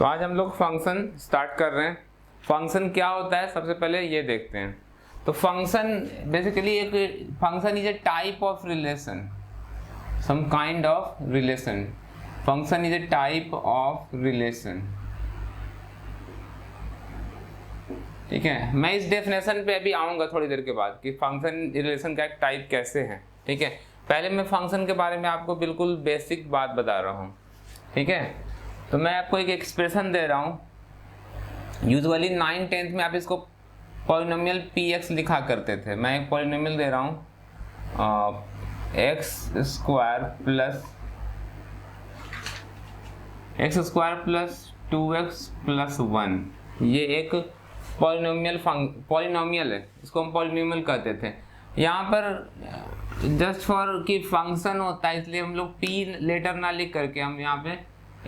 तो आज हम लोग फंक्शन स्टार्ट कर रहे हैं। फंक्शन क्या होता है सबसे पहले ये देखते हैं। तो फंक्शन बेसिकली एक function is a type of relation, some kind of relation. Function is a type of relation. ठीक है, मैं इस डेफिनेशन पे अभी आऊंगा थोड़ी देर के बाद कि फंक्शन रिलेशन का एक टाइप कैसे है। ठीक है, पहले मैं फंक्शन के बारे में आपको बिल्कुल बेसिक बात बता रहा हूँ। ठीक है, तो मैं आपको एक एक्सप्रेशन दे रहा हूँ। यूजुअली 9th-10th में आप इसको पॉलिनोमियल px लिखा करते थे। मैं एक पॉलिनोमियल दे रहा हूँ x square plus 2x plus 1। ये एक पॉलिनोमियल है, इसको हम पॉलिनोमियल कहते थे। यहाँ पर जस्ट फॉर कि फंक्शन होता है इसलिए हम लोग p लेटर ना लिख करके हम यहाँ पे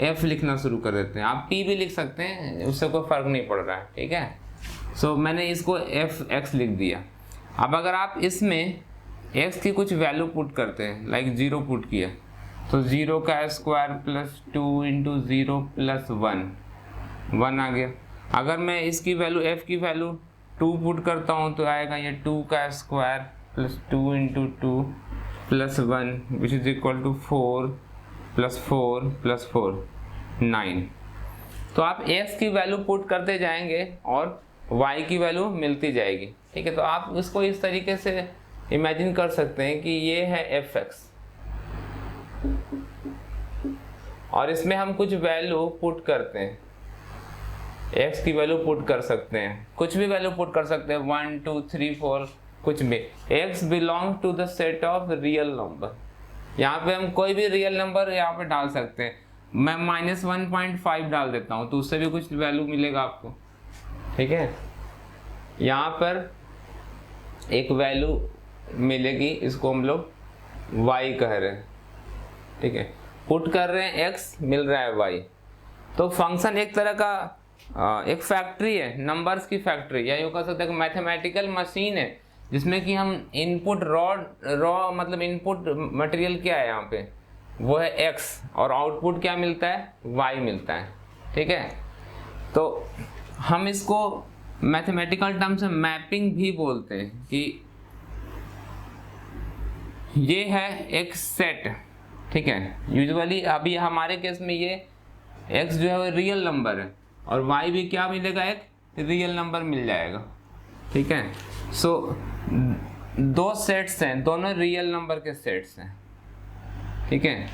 f लिखना शुरू कर देते हैं। आप p भी लिख सकते हैं, उससे कोई फर्क नहीं पड़ रहा है। ठीक है, सो मैंने इसको fx लिख दिया। अब अगर आप इसमें x की कुछ वैल्यू पुट करते हैं, लाइक 0 पुट किया, तो 0 का स्क्वायर प्लस 2 इंटू 0 प्लस 1 आ गया। अगर मैं इसकी वैल्यू f की वैल्यू 2 पुट करता हूँ तो आएगा ये 2 का square plus 2 into 2 plus 1 which is equal to 4 plus 4 plus 4 9। तो आप x की वैल्यू पुट करते जाएंगे और y की वैल्यू मिलती जाएगी। ठीक है, तो आप इसको इस तरीके से इमेजिन कर सकते हैं कि ये है fx और इसमें हम कुछ वैल्यू पुट करते हैं। x की वैल्यू पुट कर सकते हैं, कुछ भी वैल्यू पुट कर सकते हैं, 1 2 3 4 कुछ भी। x belong to the set of real number. यहाँ पे हम कोई भी रियल नंबर यहाँ पे डाल सकते हैं। मैं -1.5 डाल देता हूँ तो उससे भी कुछ वैल्यू मिलेगा आपको। ठीक है, यहाँ पर एक वैल्यू मिलेगी, इसको हम लोग y कह रहे हैं। ठीक है, पुट कर रहे हैं x, मिल रहा है y। तो फंक्शन एक तरह का एक फैक्ट्री है, नंबर्स की फैक्ट्री, या यूँ कह सकते हैं मैथमेटिकल मशीन है जिसमें कि हम इनपुट रॉ मतलब इनपुट मटेरियल क्या है यहाँ पे, वो है x, और आउटपुट क्या मिलता है, y मिलता है। ठीक है, तो हम इसको मैथमेटिकल टर्म से मैपिंग भी बोलते हैं कि ये है एक सेट। ठीक है, यूजुअली अभी हमारे केस में ये x जो है वो रियल नंबर है और y भी क्या मिलेगा, एक रियल नंबर मिल जाएगा। ठीक है, सो दो सेट्स हैं, दोनों रियल नंबर के सेट्स हैं। ठीक है,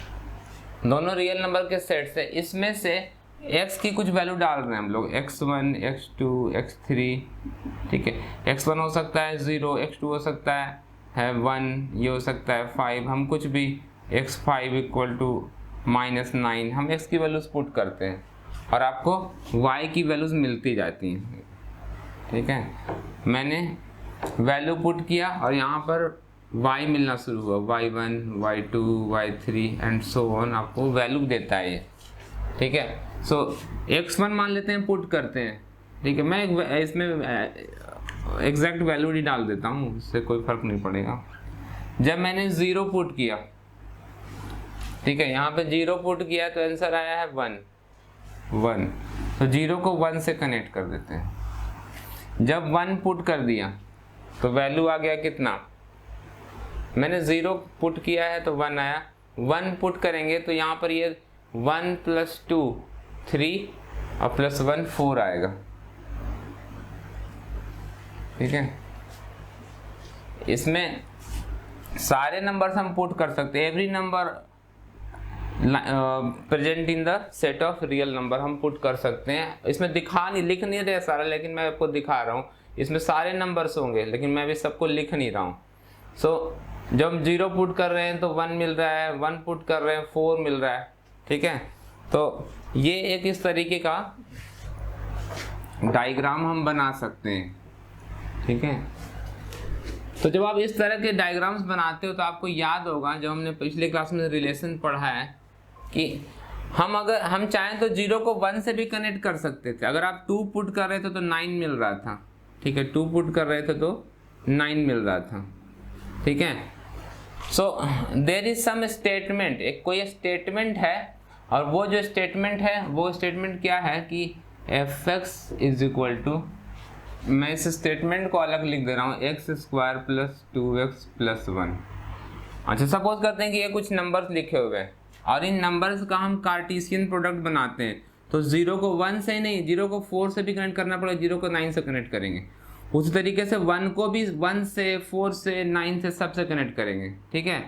दोनों रियल नंबर के सेट्स हैं। इसमें से x की कुछ वैल्यू डाल रहे हैं हम लोग, x1 x2 x3। ठीक है, x1 हो सकता है 0, x2 हो सकता है 1, ये हो सकता है 5। हम कुछ भी x5 इक्वल टू -9 हम x की वैल्यूज पुट करते हैं और आपको y की वैल्यूज मिलती जाती हैं। ठीक है, मैंने वैल्यू पुट किया और यहाँ पर y मिलना शुरू हुआ, y1 y2 y3 and so on, आपको वैल्यू देता है ये। ठीक है, सो x1 मान लेते हैं, पुट करते हैं। ठीक है, मैं इसमें एग्जैक्ट वैल्यू ही डाल देता हूँ, इससे कोई फर्क नहीं पड़ेगा। जब मैंने 0 पुट किया, ठीक है, यहाँ पे 0 पुट किया तो आंसर आया है 1। तो 0 को 1 से कनेक्ट कर देते हैं। जब 1 पुट कर दिया तो वैल्यू आ गया कितना, मैंने 0 पुट किया है तो 1 आया। 1 पुट करेंगे तो यहाँ पर ये 1 + 2 3 और +1 4 आएगा। ठीक है, इसमें सारे नंबर्स हम पुट कर सकते हैं। Every number present in the set of real number हम पुट कर सकते हैं। इसमें लिख नहीं रहे सारा, लेकिन मैं आपको दिखा रहा हूँ। इसमें सारे नंबर्स होंगे लेकिन मैं भी सबको लिख नहीं रहा हूँ। सो जब हम 0 पुट कर रहे हैं तो 1 मिल रहा है, 1 पुट कर रहे हैं 4 मिल रहा है। ठीक है, तो ये एक इस तरीके का डायग्राम हम बना सकते हैं। ठीक है, तो जब आप इस तरह के डायग्राम्स बनाते हो तो आपको याद होगा जब हमने पिछले क्लास में रिलेशन पढ़ा है कि अगर हम चाहें तो 0 को 1 से भी कनेक्ट कर सकते थे। अगर आप 2 पुट कर रहे थे तो 9 मिल रहा था। ठीक है, 2 पुट कर रहे थे तो 9 मिल रहा था। ठीक है, so there is some statement, एक कोई स्टेटमेंट है और वो जो स्टेटमेंट है वो स्टेटमेंट क्या है कि fx इज इक्वल टू, मैं इस स्टेटमेंट को अलग लिख दे रहा हूँ, x square plus 2x plus 1। अच्छा, सपोज करते हैं कि ये कुछ नंबर्स लिखे हुए हैं और इन नंबर्स का हम कार्टेशियन प्रोडक्ट बनाते हैं, तो 0 को 1 से नहीं, 0 को 4 से भी कनेक्ट करना पड़ेगा, 0 को 9 से कनेक्ट करेंगे। उसी तरीके से 1 को भी 1 से 4 से 9 से सबसे कनेक्ट करेंगे। ठीक है,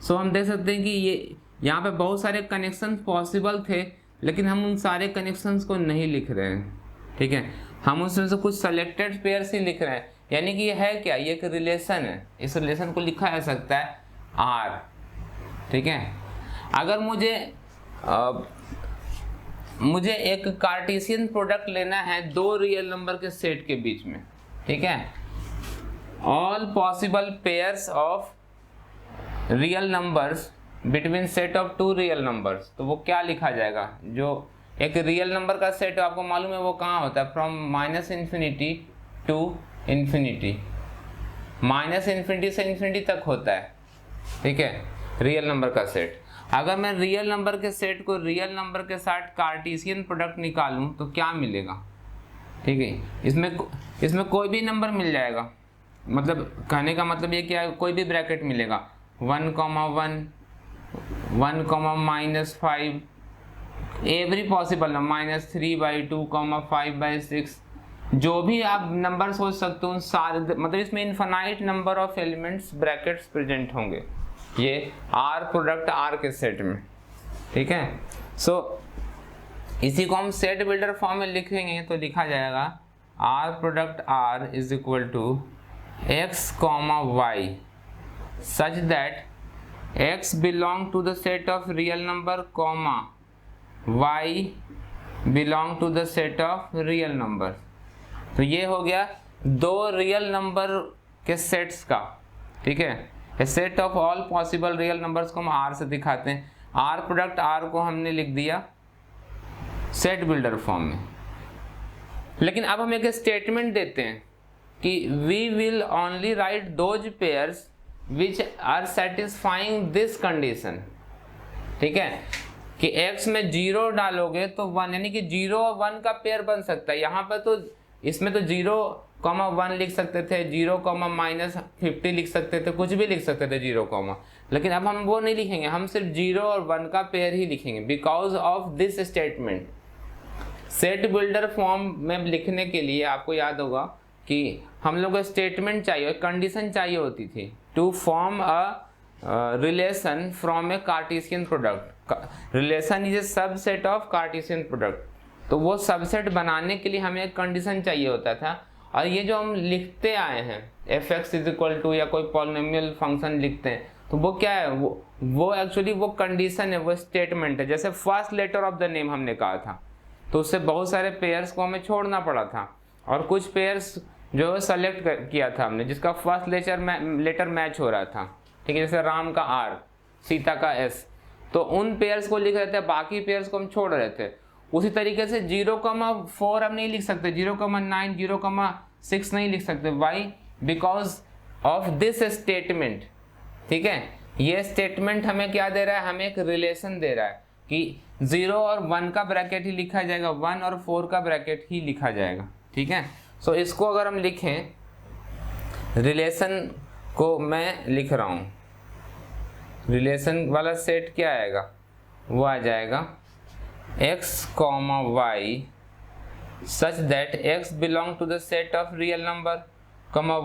सो हम देख सकते हैं कि ये यहाँ पे बहुत सारे कनेक्शन पॉसिबल थे, लेकिन हम उन सारे कनेक्शंस को नहीं लिख रहे हैं। ठीक है, हम उसमें से कुछ सेलेक्टेड पेयर्स ही लिख रहे हैं, यानी कि ये है क्या, ये एक रिलेशन है। इस रिलेशन को लिखा जा सकता है आर। ठीक है, अगर मुझे एक कार्टेशियन प्रोडक्ट लेना है दो रियल नंबर के सेट के बीच में, ठीक है, all possible pairs of real numbers between set of two real numbers, तो वो क्या लिखा जाएगा? जो एक रियल नंबर का सेट आपको मालूम है वो कहाँ होता है, फ्रॉम -∞ टू इन्फिनिटी, -∞ से इन्फिनिटी तक होता है। ठीक है, रियल नंबर का सेट। अगर मैं रियल नंबर के सेट को रियल नंबर के साथ कार्टेशियन प्रोडक्ट निकालूं तो क्या मिलेगा? ठीक है, इसमें कोई भी नंबर मिल जाएगा, मतलब कहने का मतलब ये क्या है, कोई भी ब्रैकेट मिलेगा, 1, 1, 1, -5, एवरी पॉसिबल नंबर, -3/2, 5/6, जो भी आप नंबर सोच सकते हो सारे, मतलब इसमें infinite number of elements brackets present होंगे ये आर प्रोडक्ट आर के सेट में। ठीक है, सो इसी को हम सेट बिल्डर फॉर्म में लिखेंगे तो लिखा जाएगा R product R is equal to x, y such that x belong to the set of real number, y belong to the set of real number. तो ये हो गया दो रियल नंबर के सेट्स का। ठीक है, set of all possible real numbers को हम आर से दिखाते हैं। आर प्रोडक्ट आर को हमने लिख दिया सेट बिल्डर फॉर्म में। लेकिन अब हम एक स्टेटमेंट देते हैं कि we will only write those pairs which are satisfying this condition. ठीक है, कि x में 0 डालोगे तो 1, यानी कि 0 और 1 का पेयर बन सकता है। यहाँ पर तो इसमें तो 0,1 लिख सकते थे, 0,-50 लिख सकते थे, कुछ भी लिख सकते थे 0, लेकिन अब हम वो नहीं लिखेंगे, हम सिर्फ 0 और 1 का पेयर ही लिखेंगे because of this statement. Set builder form में लिखने के लिए आपको याद होगा कि हम लोग को स्टेटमेंट चाहिए, कंडीशन चाहिए होती थी to form a relation from a Cartesian product. Relation is a subset of Cartesian product, तो वो सबसेट बनाने के लिए हमें एक कंडीशन चाहिए होता था। और ये जो हम लिखते आए हैं fx इज इक्वल टू या कोई पॉलिनोमियल फंक्शन लिखते हैं, तो वो क्या है, वो एक्चुअली वो कंडीशन है, वो स्टेटमेंट है। जैसे first letter of the name हमने कहा था, तो उससे बहुत सारे पेयर्स को हमें छोड़ना पड़ा था और कुछ पेयर्स जो सेलेक्ट किया था हमने जिसका फर्स्ट लेटर मैच हो रहा था। ठीक है, जैसे राम का R, सीता का S, तो उन पेयर्स को लिख रहे थे, बाकी पेयर्स को हम छोड़ रहे थे। उसी तरीके से 0,4 हम नहीं लिख सकते, 0,9, 0,6 नहीं लिख सकते। Why? Because of this statement. ठीक है, ये स्टेटमेंट हमें क्या दे रहा है, हमें एक रिलेशन दे रहा है कि 0 और 1 का ब्रैकेट ही लिखा जाएगा, 1 और 4 का ब्रैकेट ही लिखा जाएगा। ठीक है, सो इसको अगर हम लिखें, रिलेशन को मैं लिख रहा हूँ, रिलेशन वाला सेट क्या आएगा, वो आ जाएगा x, y such that x belong to the set of real number,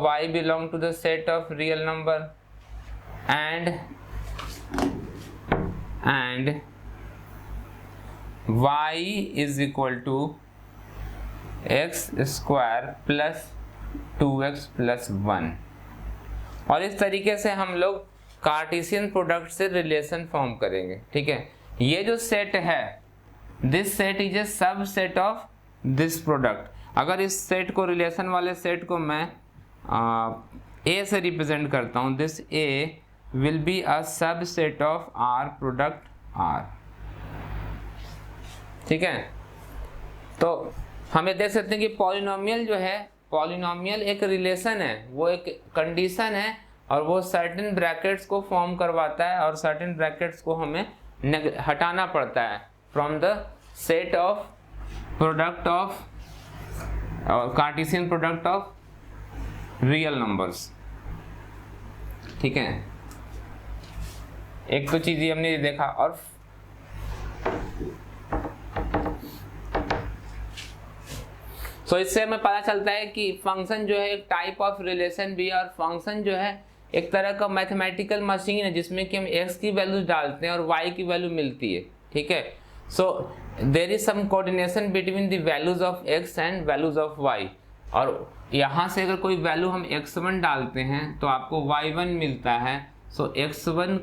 y belong to the set of real number, and y is equal to x square plus 2x plus 1। और इस तरीके से हम लोग कार्टेशियन प्रोडक्ट से relation form करेंगे। ठीक है, ये जो सेट है, दिस सेट इज ए सब सेट ऑफ दिस प्रोडक्ट। अगर इस सेट को, रिलेशन वाले सेट को मैं ए से रिप्रेजेंट करता हूँ, this A will be a subset of R product R. ठीक है, तो हमें देख सकते हैं कि पॉलिनोमियल जो है, पॉलिनोमियल एक रिलेशन है, वो एक कंडीशन है और वो सर्टेन ब्रैकेट्स को फॉर्म करवाता है और सर्टेन ब्रैकेट्स को हमें हटाना पड़ता है from the set of product of Cartesian product of real numbers. ठीक है, एक तो चीज ये हमने देखा। और तो इससे हमें पता चलता है कि फंक्शन जो है एक टाइप ऑफ रिलेशन भी है, और फंक्शन जो है एक तरह का मैथमेटिकल मशीन है जिसमें कि हम x की वैल्यू डालते हैं और y की वैल्यू मिलती है। ठीक है, so there is some coordination between the values of x and values of y। और यहाँ से अगर कोई वैल्यू हम x1 डालते हैं तो आपको y1 मिलता है। सो x1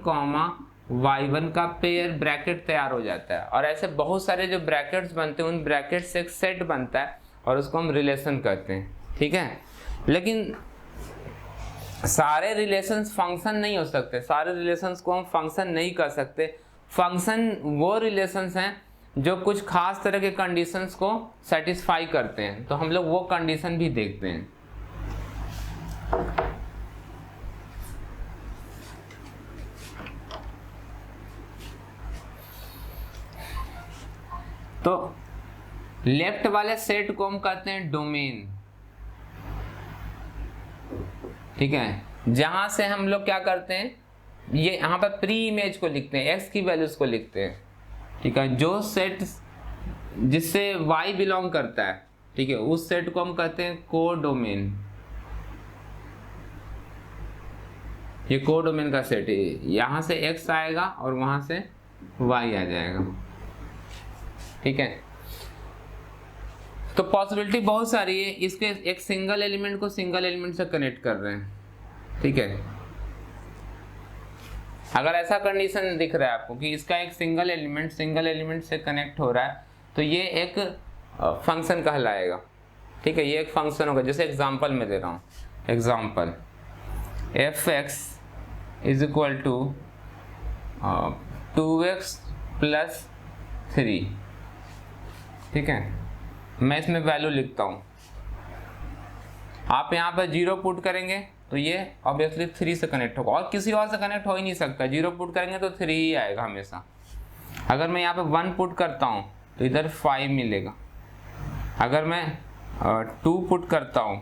y1 का पेयर ब्रैकेट तैयार हो जाता है। और ऐसे बहुत सारे जो ब्रैकेट्स बनते हैं उन ब्रैकेट से एक सेट बनता है और उसको हम रिलेशन कहते हैं। ठीक है, लेकिन सारे रिलेशंस फंक्शन नहीं हो सकते, सारे रिलेशंस को हम फंक्शन नहीं कर सकते। फंक्शन वो रिलेशंस हैं जो कुछ खास तरह के कंडीशंस को सेटिस्फाई करते हैं, तो हम लोग वो कंडीशन भी देखते हैं। तो लेफ्ट वाले सेट को हम कहते हैं डोमेन। ठीक है, जहां से हम लोग क्या करते हैं, ये यहाँ पर प्री इमेज को लिखते हैं, x की वैल्यूज को लिखते हैं। ठीक है, जो सेट जिससे y बिलोंग करता है, ठीक है, उस सेट को हम कहते हैं कोडोमेन। ये कोडोमेन का सेट है, यहाँ से x आएगा और वहां से y आ जाएगा। ठीक है, तो पॉसिबिलिटी बहुत सारी है, इसके एक सिंगल एलिमेंट को सिंगल एलिमेंट से कनेक्ट कर रहे हैं। ठीक है, अगर ऐसा कंडीशन दिख रहा है आपको कि इसका एक सिंगल एलिमेंट से कनेक्ट हो रहा है तो ये एक फंक्शन कहलाएगा। ठीक है, ये एक फंक्शन होगा। जैसे एग्जांपल में दे रहा हूँ, example f(x) is equal to 2x + 3। ठीक है, मैं इसमें वैल्यू लिखता हूँ। आप यहाँ पर 0 पुट करेंगे तो ये ऑब्वियसली 3 से कनेक्ट होगा, और किसी और से कनेक्ट हो ही नहीं सकता। 0 पुट करेंगे तो 3 ही आएगा हमेशा। अगर मैं यहाँ पे 1 पुट करता हूँ तो इधर 5 मिलेगा। अगर मैं 2 पुट करता हूँ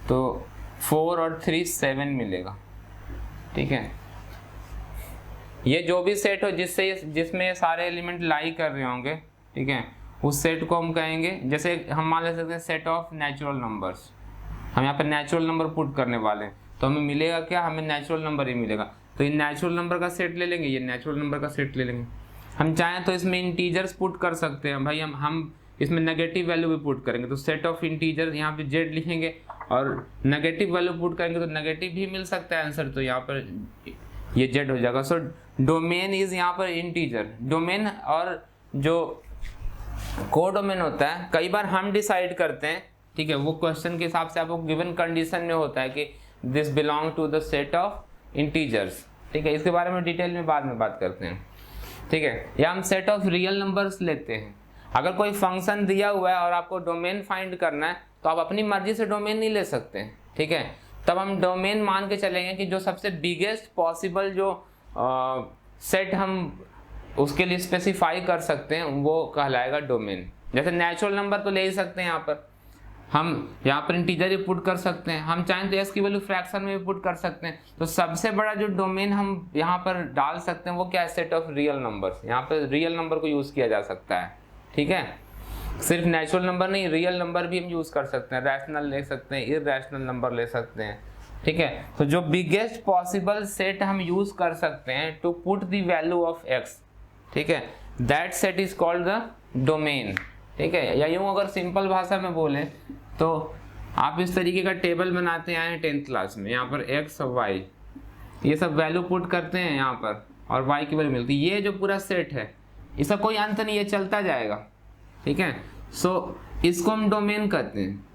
तो 4 और 3 7 मिलेगा। ठीक है, ये जो भी सेट हो जिसमें ये सारे एलिमेंट लाई कर रहे होंगे, ठीक है, उस सेट को हम कहेंगे, जैसे हम मान ले सकते हैं सेट ऑफ नेचुरल नंबर्स। हम यहाँ पर नेचुरल नंबर पुट करने वाले हैं तो हमें मिलेगा क्या, हमें नेचुरल नंबर ही मिलेगा। तो ये नेचुरल नंबर का सेट ले लेंगे, ये नेचुरल नंबर का सेट ले लेंगे। हम चाहें तो इसमें इंटीजर्स पुट कर सकते हैं भाई, हम इसमें नेगेटिव वैल्यू भी पुट करेंगे तो सेट ऑफ इंटीजर यहाँ पे z लिखेंगे, और नेगेटिव वैल्यू पुट करेंगे तो नेगेटिव भी मिल सकता है आंसर, तो यहाँ पर ये z हो जाएगा। सो डोमेन इज यहाँ पर इंटीजर डोमेन। और जो कोडोमेन होता है कई बार हम डिसाइड करते हैं, ठीक है, वो क्वेश्चन के हिसाब से आपको गिवन कंडीशन में होता है कि this belong to the set of integers. ठीक है, इसके बारे में डिटेल में बाद में बात करते हैं। ठीक है, या हम सेट ऑफ रियल नंबर्स लेते हैं। अगर कोई फंक्शन दिया हुआ है और आपको डोमेन फाइंड करना है तो आप अपनी मर्जी से डोमेन नहीं ले सकते हैं। ठीक है, तब हम डोमेन मान के चलेंगे कि जो सबसे बिगेस्ट पॉसिबल जो सेट हम उसके लिए स्पेसिफाई कर सकते हैं वो कहलाएगा डोमेन। जैसे नेचुरल नंबर तो ले ही सकते हैं, हम यहाँ पर इंटीजर ही पुट कर सकते हैं, हम चाहें तो s की वैल्यू फ्रैक्शन में भी पुट कर सकते हैं। तो सबसे बड़ा जो डोमेन हम यहाँ पर डाल सकते हैं वो क्या है, सेट ऑफ रियल नंबर्स। यहाँ पर रियल नंबर को यूज़ किया जा सकता है। ठीक है, सिर्फ नेचुरल नंबर नहीं, रियल नंबर भी हम यूज़ कर सकते हैं, रैशनल ले सकते हैं, इररैशनल नंबर ले सकते हैं। ठीक है, तो जो बिगेस्ट पॉसिबल सेट हम यूज़ कर सकते हैं to put the value of x, ठीक है, that set is called the domain. ठीक है, या यूँ अगर सिंपल भाषा में बोलें तो आप इस तरीके का टेबल बनाते आए हैं 10th क्लास में। यहाँ पर x और y ये सब वैल्यू पुट करते हैं यहाँ पर, और y की वैल्यू मिलती है। ये जो पूरा सेट है इसका कोई अंत नहीं, ये चलता जाएगा। ठीक है, सो इसको हम डोमेन कहते हैं।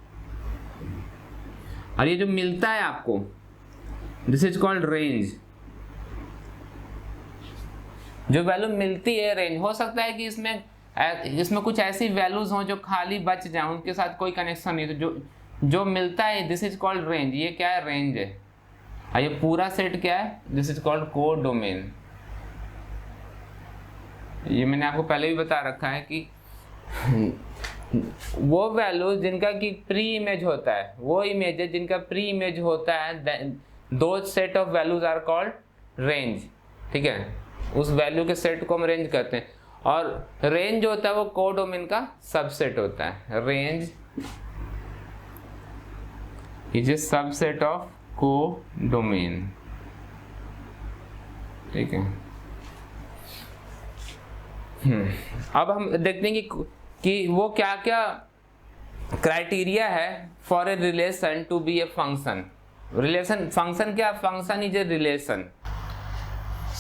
और ये जो मिलता है आपको, दिस इज कॉल्ड रेंज। जो वैल्यू मिलती है रेंज, हो सकता है कि इसमें कुछ ऐसी वैल्यूज हों जो खाली बच जाएं, उनके साथ कोई कनेक्शन नहीं, तो जो मिलता है दिस इज कॉल्ड रेंज। ये क्या है, रेंज है। और ये पूरा सेट क्या है, दिस इज कॉल्ड कोडोमेन। ये मैंने आपको पहले भी बता रखा है कि वो वैल्यूज जिनका कि प्री इमेज होता है, वो इमेज है जिनका प्री इमेज होता है, दो set of values are called range. ठीक है, उस वैल्यू के सेट को हम रेंज कहते हैं। और रेंज होता है वो कोडोमेन का सबसेट होता है। Range is a subset of codomain. ठीक है, अब हम देखते हैं कि वो क्या क्या क्राइटेरिया है for a relation to be a function. Relation function क्या, function is a relation.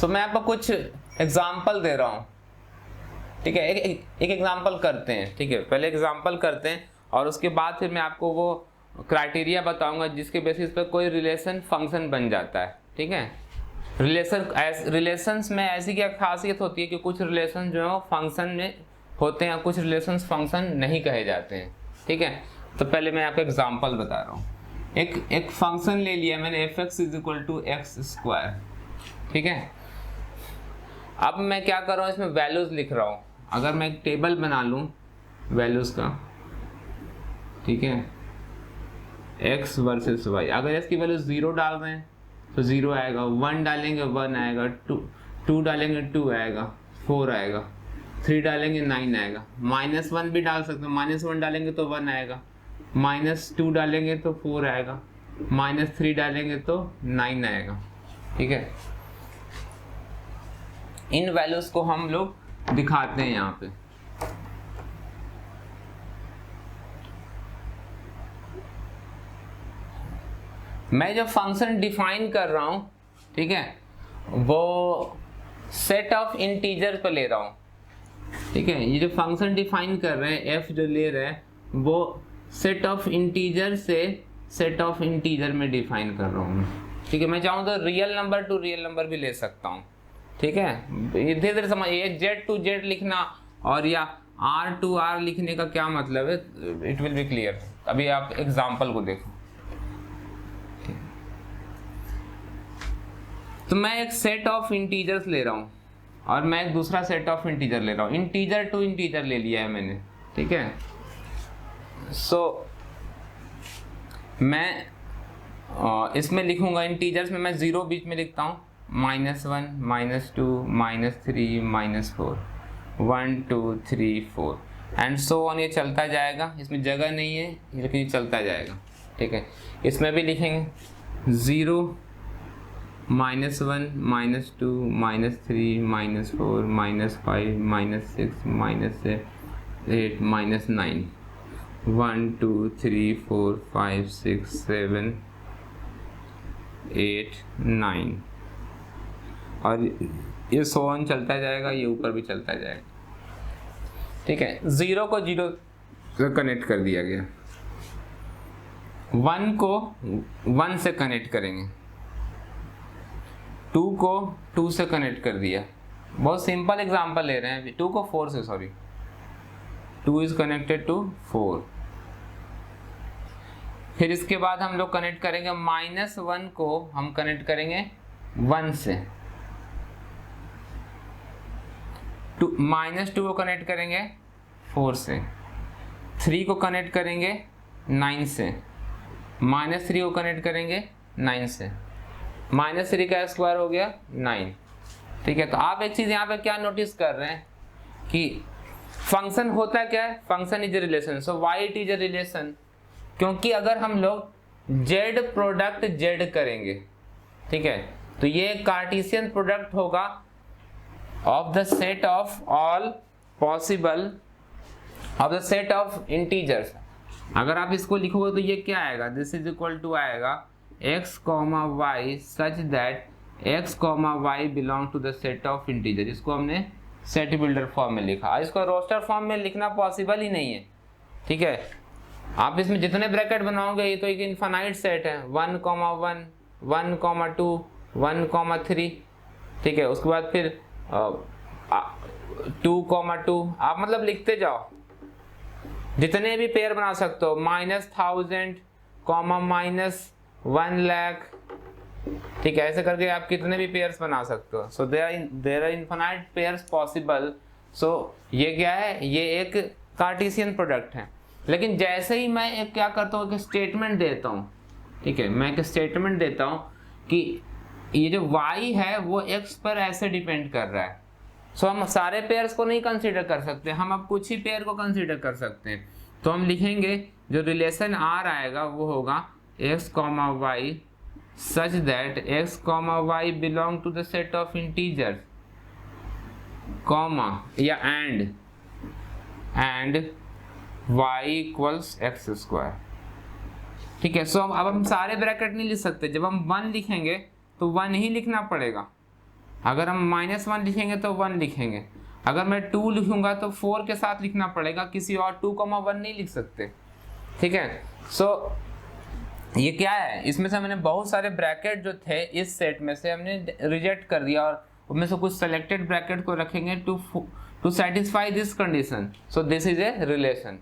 So मैं आपको कुछ एग्जांपल दे रहा हूँ। ठीक है, एक एग्जांपल करते हैं। ठीक है, पहले एग्जांपल करते हैं और उसके बाद फिर मैं आपको वो क्राइटेरिया बताऊंगा जिसके बेसिस पे कोई रिलेशन फंक्शन बन जाता है। ठीक है, रिलेशंस में ऐसी क्या खासियत होती है कि कुछ रिलेशन जो है फंक्शन में होते हैं, कुछ रिलेशंस फंक्शन नहीं कहे जाते हैं। ठीक है, तो पहले मैं आपको एग्जांपल बता रहा हूँ। एक फंक्शन ले लिया मैंने f(x = x²। ठीक है, अब मैं क्या कर रहा हूँ, इसमें वैल्यूज लिख रहा हूँ। अगर मैं एक टेबल बना लूँ वैल्यूज का, ठीक है, x वर्सेस y, अगर x की वैल्यू 0 डाल रहे हैं तो 0 आएगा, 1 डालेंगे 1 आएगा, 2 डालेंगे 2 आएगा, 4 आएगा, 3 डालेंगे 9 आएगा, -1 भी डाल सकते हैं, -1 डालेंगे तो 1 आएगा, -2 डालेंगे तो 4 आएगा, -3 डालेंगे तो 9 आएगा। ठीक है, इन वैल्यूज को हम लोग दिखाते हैं यहाँ पे। मैं जो फंक्शन डिफाइन कर रहा हूँ, ठीक है, वो सेट ऑफ इंटीजर पे ले रहा हूँ। ठीक है, ये जो फंक्शन डिफाइन कर रहे हैं, f जो ले रहे हैं वो सेट ऑफ इंटीजर से सेट ऑफ इंटीजर में डिफाइन कर रहा हूँ। ठीक है, मैं चाहूँ तो real number two real number भी ले सकता हूँ। ठीक है, धीरे धीरे समझिए, z टू z लिखना और या r टू r लिखने का क्या मतलब है, इट विल बी क्लियर। अभी आप एग्जाम्पल को देखो। तो मैं एक सेट ऑफ इंटीजर्स ले रहा हूँ और मैं एक दूसरा सेट ऑफ इंटीजर ले रहा हूँ। इंटीजर टू इंटीजर ले लिया है मैंने। ठीक है, सो मैं इसमें लिखूंगा, इंटीजर्स में मैं 0 बीच में लिखता हूँ, -1 -2 -3 -4 1 2 3 4 एंड सो ऑन। ये चलता जाएगा, इसमें जगह नहीं है लेकिन ये चलता जाएगा। ठीक है, इसमें भी लिखेंगे 0 -1 -2 -3 -4 -5 -6 -8 -9 1 2 3 4 5 6 7 8 9 और ये सोन चलता जाएगा, ये ऊपर भी चलता जाएगा। ठीक है, 0 को 0 से कनेक्ट कर दिया गया, 1 को 1 से कनेक्ट करेंगे, 2 को 2 से कनेक्ट कर दिया। बहुत सिंपल एग्जांपल ले रहे हैं। 2 को 4 से, सॉरी, 2 इज कनेक्टेड टू 4। फिर इसके बाद हम लोग कनेक्ट करेंगे -1 को हम कनेक्ट करेंगे 1 से, -2 को कनेक्ट करेंगे 4 से, 3 को कनेक्ट करेंगे 9 से, -3 को कनेक्ट करेंगे 9 से, -3 का स्क्वायर हो गया 9। ठीक है, तो आप एक चीज यहाँ पे क्या नोटिस कर रहे हैं कि फंक्शन होता क्या है, function is a relation. So why it is a relation, क्योंकि अगर हम लोग z प्रोडक्ट z करेंगे, ठीक है, तो ये कार्टेशियन प्रोडक्ट होगा of the set of all possible of the set of integers. अगर आप इसको लिखोगे तो ये क्या आएगा, दिस इज इक्वल टू आएगा x, y such that x, y belong to the set of integer. इसको हमने सेट बिल्डर फॉर्म में लिखा, इसको रोस्टर फॉर्म में लिखना पॉसिबल ही नहीं है। ठीक है, आप इसमें जितने ब्रैकेट बनाओगे ये तो एक इनफाइनाइट सेट है, 1, 1, 1, 2, 1, 3। ठीक है, उसके बाद फिर 2, 2 आप मतलब लिखते जाओ, जितने भी पेयर बना सकते हो, -1000, -1 लाख। ठीक है, ऐसे करके आप कितने भी पेयर्स बना सकते हो। So there are infinite pairs possible so ये क्या है, ये एक कार्टेशियन प्रोडक्ट है। लेकिन जैसे ही मैं एक क्या करता हूँ, एक स्टेटमेंट देता हूँ, ठीक है, मैं एक स्टेटमेंट देता हूँ कि ये जो y है वो x पर ऐसे डिपेंड कर रहा है, सो हम सारे पेयर्स को नहीं कंसीडर कर सकते, हम अब कुछ ही पेयर को कंसीडर कर सकते हैं। तो हम लिखेंगे जो रिलेशन R आएगा वो होगा x, y such that x, y belong to the set of integers, comma या and y equals x square। ठीक है, सो अब हम सारे ब्रैकेट नहीं लिख सकते, जब हम 1 लिखेंगे तो 1 ही लिखना पड़ेगा, अगर हम -1 लिखेंगे तो 1 लिखेंगे, अगर मैं 2 लिखूंगा तो 4 के साथ लिखना पड़ेगा, किसी और 2,1 नहीं लिख सकते। ठीक है, सो ये क्या है, इसमें से हमने बहुत सारे ब्रैकेट जो थे इस सेट में से हमने रिजेक्ट कर दिया और उनमें से कुछ सेलेक्टेड ब्रैकेट को रखेंगे to satisfy this condition, so this is a relation.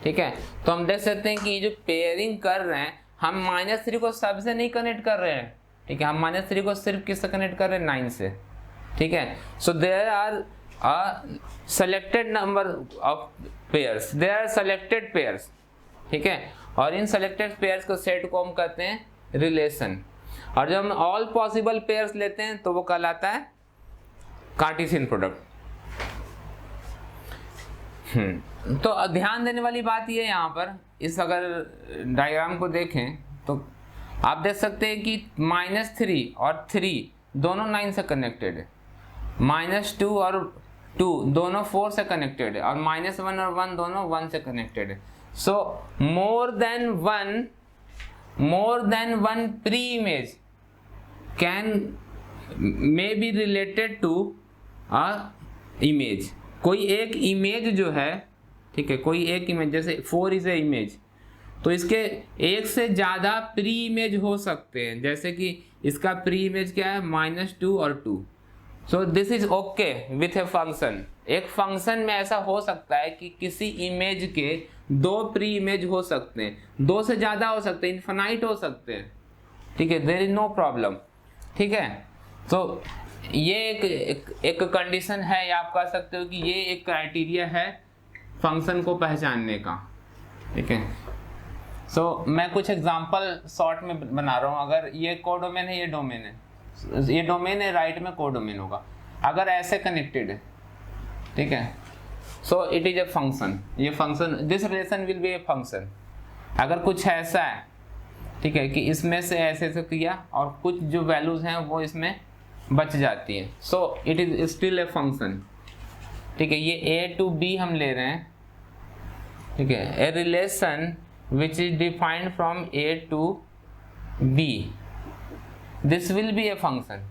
ठीक है, तो हम देख सकते हैं कि ये जो पेयरिंग कर रहे हैं हम -3 को सबसे नहीं कनेक्ट कर रहे हैं, ठीक है, हम -3 को सिर्फ किससे कनेक्ट कर रहे हैं, 9 से। ठीक है, so there are selected number of pairs, there are selected pairs. ठीक है, और इन सेलेक्टेड पेयर्स को सेट को हम कहते हैं रिलेशन, और जब हम ऑल पॉसिबल पेयर्स लेते हैं तो वो कहलाता है कार्टेशियन प्रोडक्ट। तो ध्यान देने वाली बात ये यहाँ पर, इस अगर डायग्राम को देखें तो आप देख सकते हैं कि -3 और 3 दोनों 9 से कनेक्टेड है, -2 और 2 दोनों 4 से कनेक्टेड है, और -1 और 1 दोनों 1 से कनेक्टेड है। So more than one preimage may be related to a image। कोई एक इमेज जो है, ठीक है, कोई एक इमेज, जैसे 4 इज ए इमेज, तो इसके एक से ज़्यादा प्री इमेज हो सकते हैं, जैसे कि इसका प्री इमेज क्या है, -2 और 2। सो this is okay with a function. एक फंक्शन में ऐसा हो सकता है कि किसी इमेज के 2 प्री इमेज हो सकते हैं, 2 से ज़्यादा हो सकते हैं, इन्फिनाइट हो सकते हैं। ठीक है, देयर इज नो प्रॉब्लम। ठीक है, तो ये एक कंडीशन है, या आप कह सकते हो कि ये एक क्राइटेरिया है फंक्शन को पहचानने का। ठीक है, सो मैं कुछ एग्जांपल शॉर्ट में बना रहा हूँ। अगर ये कोडोमेन है, ये डोमेन है, ये डोमेन है, राइट में कोडोमेन होगा, अगर ऐसे कनेक्टेड है। ठीक है, so it is a function, ये function, this relation will be a function. अगर कुछ ऐसा है, ठीक है, कि इसमें से ऐसे से किया और कुछ जो वैल्यूज हैं वो इसमें बच जाती हैं, सो it is still a function. ठीक है, ये A to B हम ले रहे हैं। ठीक है, a relation which is defined from A to B, this will be a function.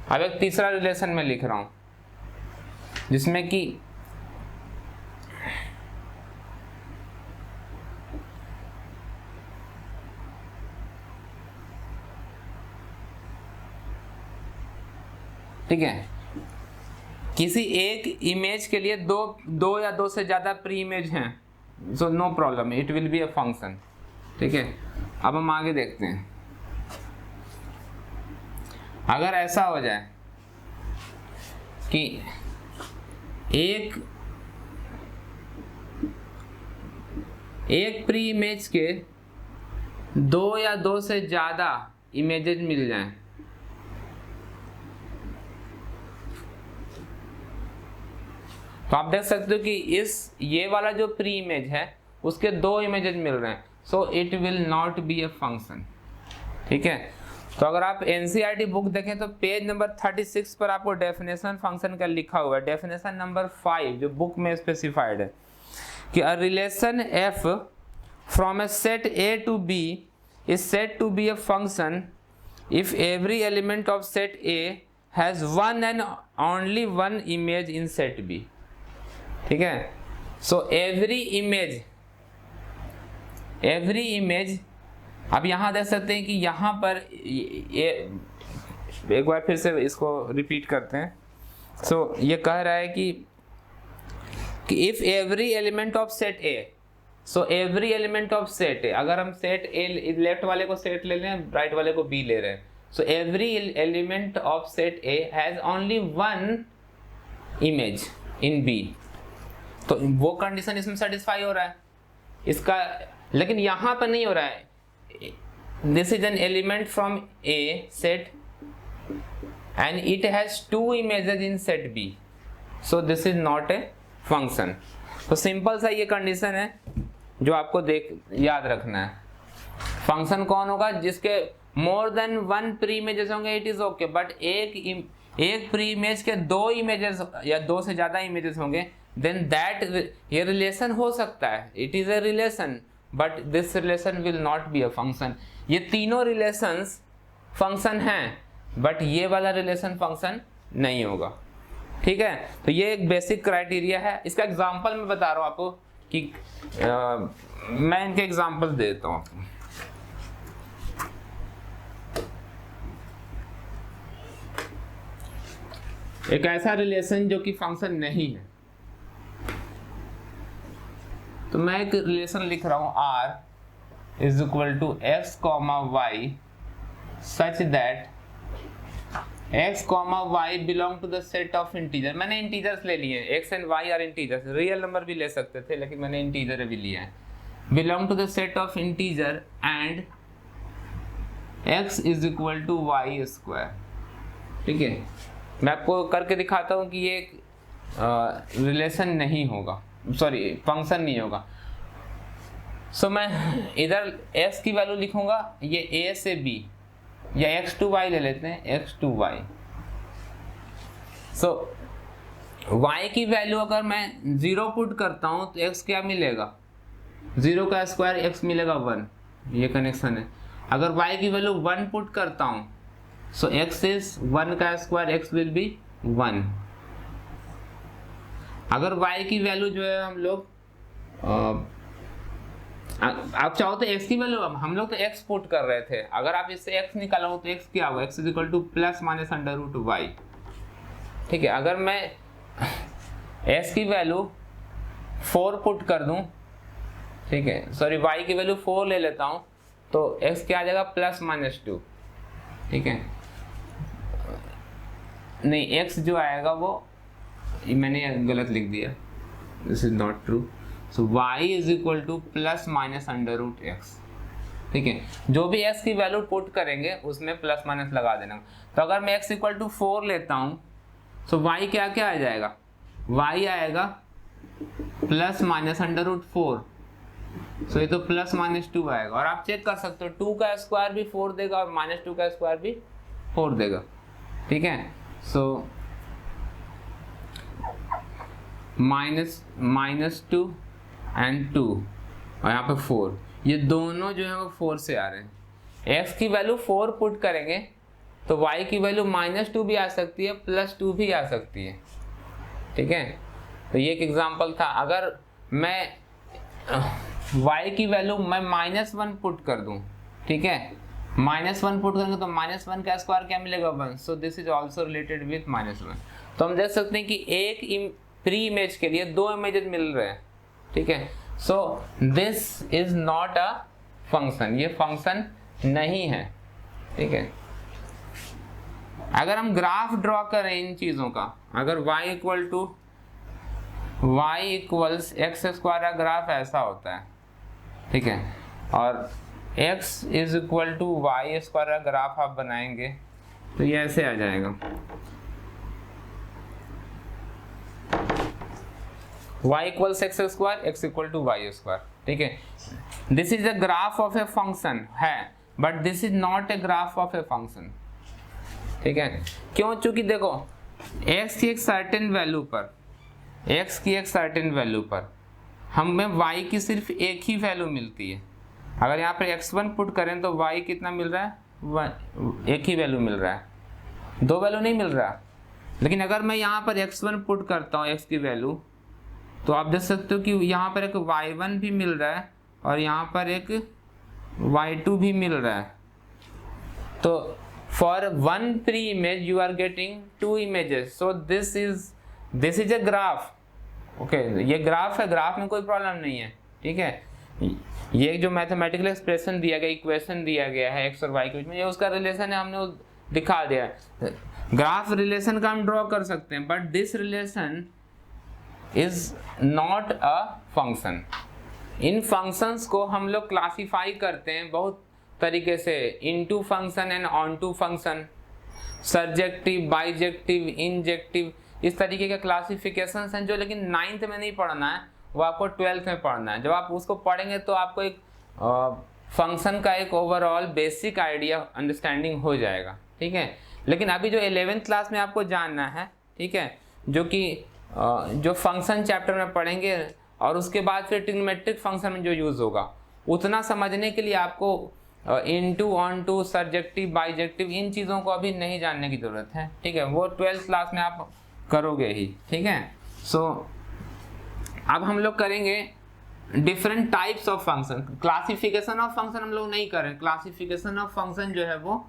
अब एक तीसरा रिलेशन में लिख रहा हूं जिसमें कि ठीक है, किसी एक इमेज के लिए दो या दो से ज्यादा प्री इमेज हैं, so no problem, it will be a function. ठीक है, अब हम आगे देखते हैं। अगर ऐसा हो जाए कि एक प्री इमेज के 2 या 2 से ज्यादा इमेजेस मिल जाएं, तो आप देख सकते हो कि ये वाला जो प्री इमेज है उसके 2 इमेजेस मिल रहे हैं, so it will not be a function. ठीक है, तो अगर आप एनसीईआरटी बुक देखें तो पेज नंबर 36 पर आपको डेफिनेशन फंक्शन का लिखा हुआ है, डेफिनेशन नंबर 5 जो बुक में स्पेसिफाइड है कि a relation f from a set A to B is set to be a function if every element of set A has one and only one image in set B. ठीक है, so every image, अब यहां देख सकते हैं कि यहां पर ये एक बार फिर से इसको रिपीट करते हैं। सो ये कह रहा है कि if every element of set A, so every element of set ए, अगर हम सेट ए लेफ्ट वाले को सेट ले लें, राइट वाले को बी ले रहे हैं, so every element of set A has only one image. In B, तो वो कंडीशन इसमें सेटिस्फाई हो रहा है इसका, लेकिन यहां पर नहीं हो रहा है। This is an element from a set and it has 2 images in set B, so this is not a function. तो सिंपल सा ये कंडीशन है जो आपको याद रखना है। फंक्शन कौन होगा? जिसके मोर देन 1 प्री इमेजेस होंगे इट इज ओके, बट एक प्री इमेज के 2 इमेजेस या 2 से ज्यादा इमेजेस होंगे, देन दैट ये रिलेशन हो सकता है, it is a relation, but this relation will not be a function. ये तीनों रिलेशंस फंक्शन हैं, बट ये वाला रिलेशन फंक्शन नहीं होगा। ठीक है, तो ये एक बेसिक क्राइटेरिया है। इसका एग्जांपल मैं बता रहा हूं आपको कि मैं इनके एग्जांपल देता हूं आपको। एक ऐसा रिलेशन जो कि फंक्शन नहीं है, तो मैं एक रिलेशन लिख रहा हूं R is equal to x comma y such that x comma y belong to the set of integer. मैंने इंटीजर्स ले लिए, x and y are integers, real number भी ले सकते थे लेकिन मैंने इंटीजर भी लिया है। Belong to the set of integer and x is equal to y square. ठीक है, मैं आपको करके दिखाता हूँ कि ये रिलेशन नहीं होगा, सॉरी फंक्शन नहीं होगा। सो मैं इधर x की वैल्यू लिखूंगा, ये a से b, या x टू y ले लेते हैं, x to y। So y की वैल्यू अगर मैं 0 पुट करता हूं तो x क्या मिलेगा? 0 का स्क्वायर x मिलेगा 1, ये कनेक्शन है। अगर y की वैल्यू 1 पुट करता हूं सो x इज 1 का स्क्वायर x विल बी 1। अगर y की वैल्यू जो है हम लोग आप चाहो तो x की वैल्यू, हम लोग तो x पुट कर रहे थे, अगर आप इससे x निकालो तो x क्या होगा? x is equal to plus minus under root y. ठीक है, अगर मैं x की वैल्यू 4 पुट कर दूं, ठीक है, सॉरी y की वैल्यू 4 ले लेता हूं तो x क्या आ जाएगा? Plus minus 2। ठीक है, नहीं x जो आएगा वो मैंने गलत लिख दिया, this is not true. So y is equal to plus minus under root x. ठीक है, जो भी x की वैल्यू पुट करेंगे उसमें प्लस माइनस लगा देना। तो अगर मैं x इक्वल टू 4 लेता हूं तो y क्या क्या आ जाएगा? y आएगा प्लस माइनस अंडर रूट 4, सो ये तो प्लस माइनस 2 आएगा। और आप चेक कर सकते हो 2 का स्क्वायर भी 4 देगा और माइनस 2 का स्क्वायर भी 4 देगा। ठीक है, सो माइनस 2 एंड 2 और यहाँ पे 4, ये दोनों जो है वो 4 से आ रहे हैं। x की वैल्यू 4 पुट करेंगे तो y की वैल्यू माइनस 2 भी आ सकती है, प्लस 2 भी आ सकती है। ठीक है, तो ये एक एग्जांपल था। अगर मैं y की वैल्यू मैं -1 पुट कर दूं, ठीक है, -1 पुट करेंगे तो -1 का स्क्वायर क्या मिलेगा? 1। सो this is also related with -1। तो हम देख सकते हैं कि एक प्री इमेज के लिए 2 इमेजेस मिल रहे हैं। ठीक है, so this is not a function, ये फंक्शन नहीं है। ठीक है, अगर हम ग्राफ ड्रॉ करें इन चीजों का, अगर y इक्वल्स एक्स स्क्वायर का ग्राफ ऐसा होता है, ठीक है, और x is equal to y square का ग्राफ आप बनाएंगे तो ये ऐसे आ जाएगा। y equals x square, x equal to y square. ठीक है, this is a graph of a function है, but this is not a graph of a function. ठीक है, क्यों? चूंकि देखो x की एक सर्टेन वैल्यू पर, हमें y की सिर्फ एक ही वैल्यू मिलती है। अगर यहाँ पर x1 पुट करें तो y कितना मिल रहा है? एक ही वैल्यू मिल रहा है, 2 वैल्यू नहीं मिल रहा। लेकिन अगर मैं यहाँ पर x1 पुट करता हूँ x की वैल्यू, तो आप देख सकते हो कि यहाँ पर एक y1 भी मिल रहा है और यहाँ पर एक y2 भी मिल रहा है। तो for 1 pre image you are getting 2 images, so this is a graph. Okay, ये ग्राफ है, ग्राफ में कोई प्रॉब्लम नहीं है। ठीक है, ये जो मैथमेटिकल एक्सप्रेशन दिया गया, इक्वेशन दिया गया है x और y के बीच में, ये उसका रिलेशन है, हमने दिखा दिया है। ग्राफ रिलेशन का हम ड्रॉ कर सकते हैं, but this relation is not a function. इन फंक्शंस को हम लोग क्लासीफाई करते हैं बहुत तरीके से, into function and onto function, surjective, bijective, injective, इस तरीके के क्लासिफिकेशंस हैं जो लेकिन 9th में नहीं पढ़ना है, वो आपको 12th में पढ़ना है। जब आप उसको पढ़ेंगे तो आपको एक फंक्शन का एक ओवरऑल बेसिक आइडिया अंडरस्टैंडिंग हो जाएगा, ठीक है। लेकिन अभी जो 11th क्लास में आपको जानना है, ठीक है, जो कि जो फंक्शन चैप्टर में पढ़ेंगे और उसके बाद फिर ट्रिग्नोमेट्रिक फंक्शन में जो यूज़ होगा, उतना समझने के लिए आपको इनटू, ऑनटू, सरजेक्टिव, बाइजेक्टिव, इन चीज़ों को अभी नहीं जानने की ज़रूरत है, ठीक है। वो 12th क्लास में आप करोगे ही, ठीक है। सो अब हम लोग करेंगे different types of function. Classification of function हम लोग नहीं करें, क्लासिफिकेशन ऑफ फंक्शन जो है वो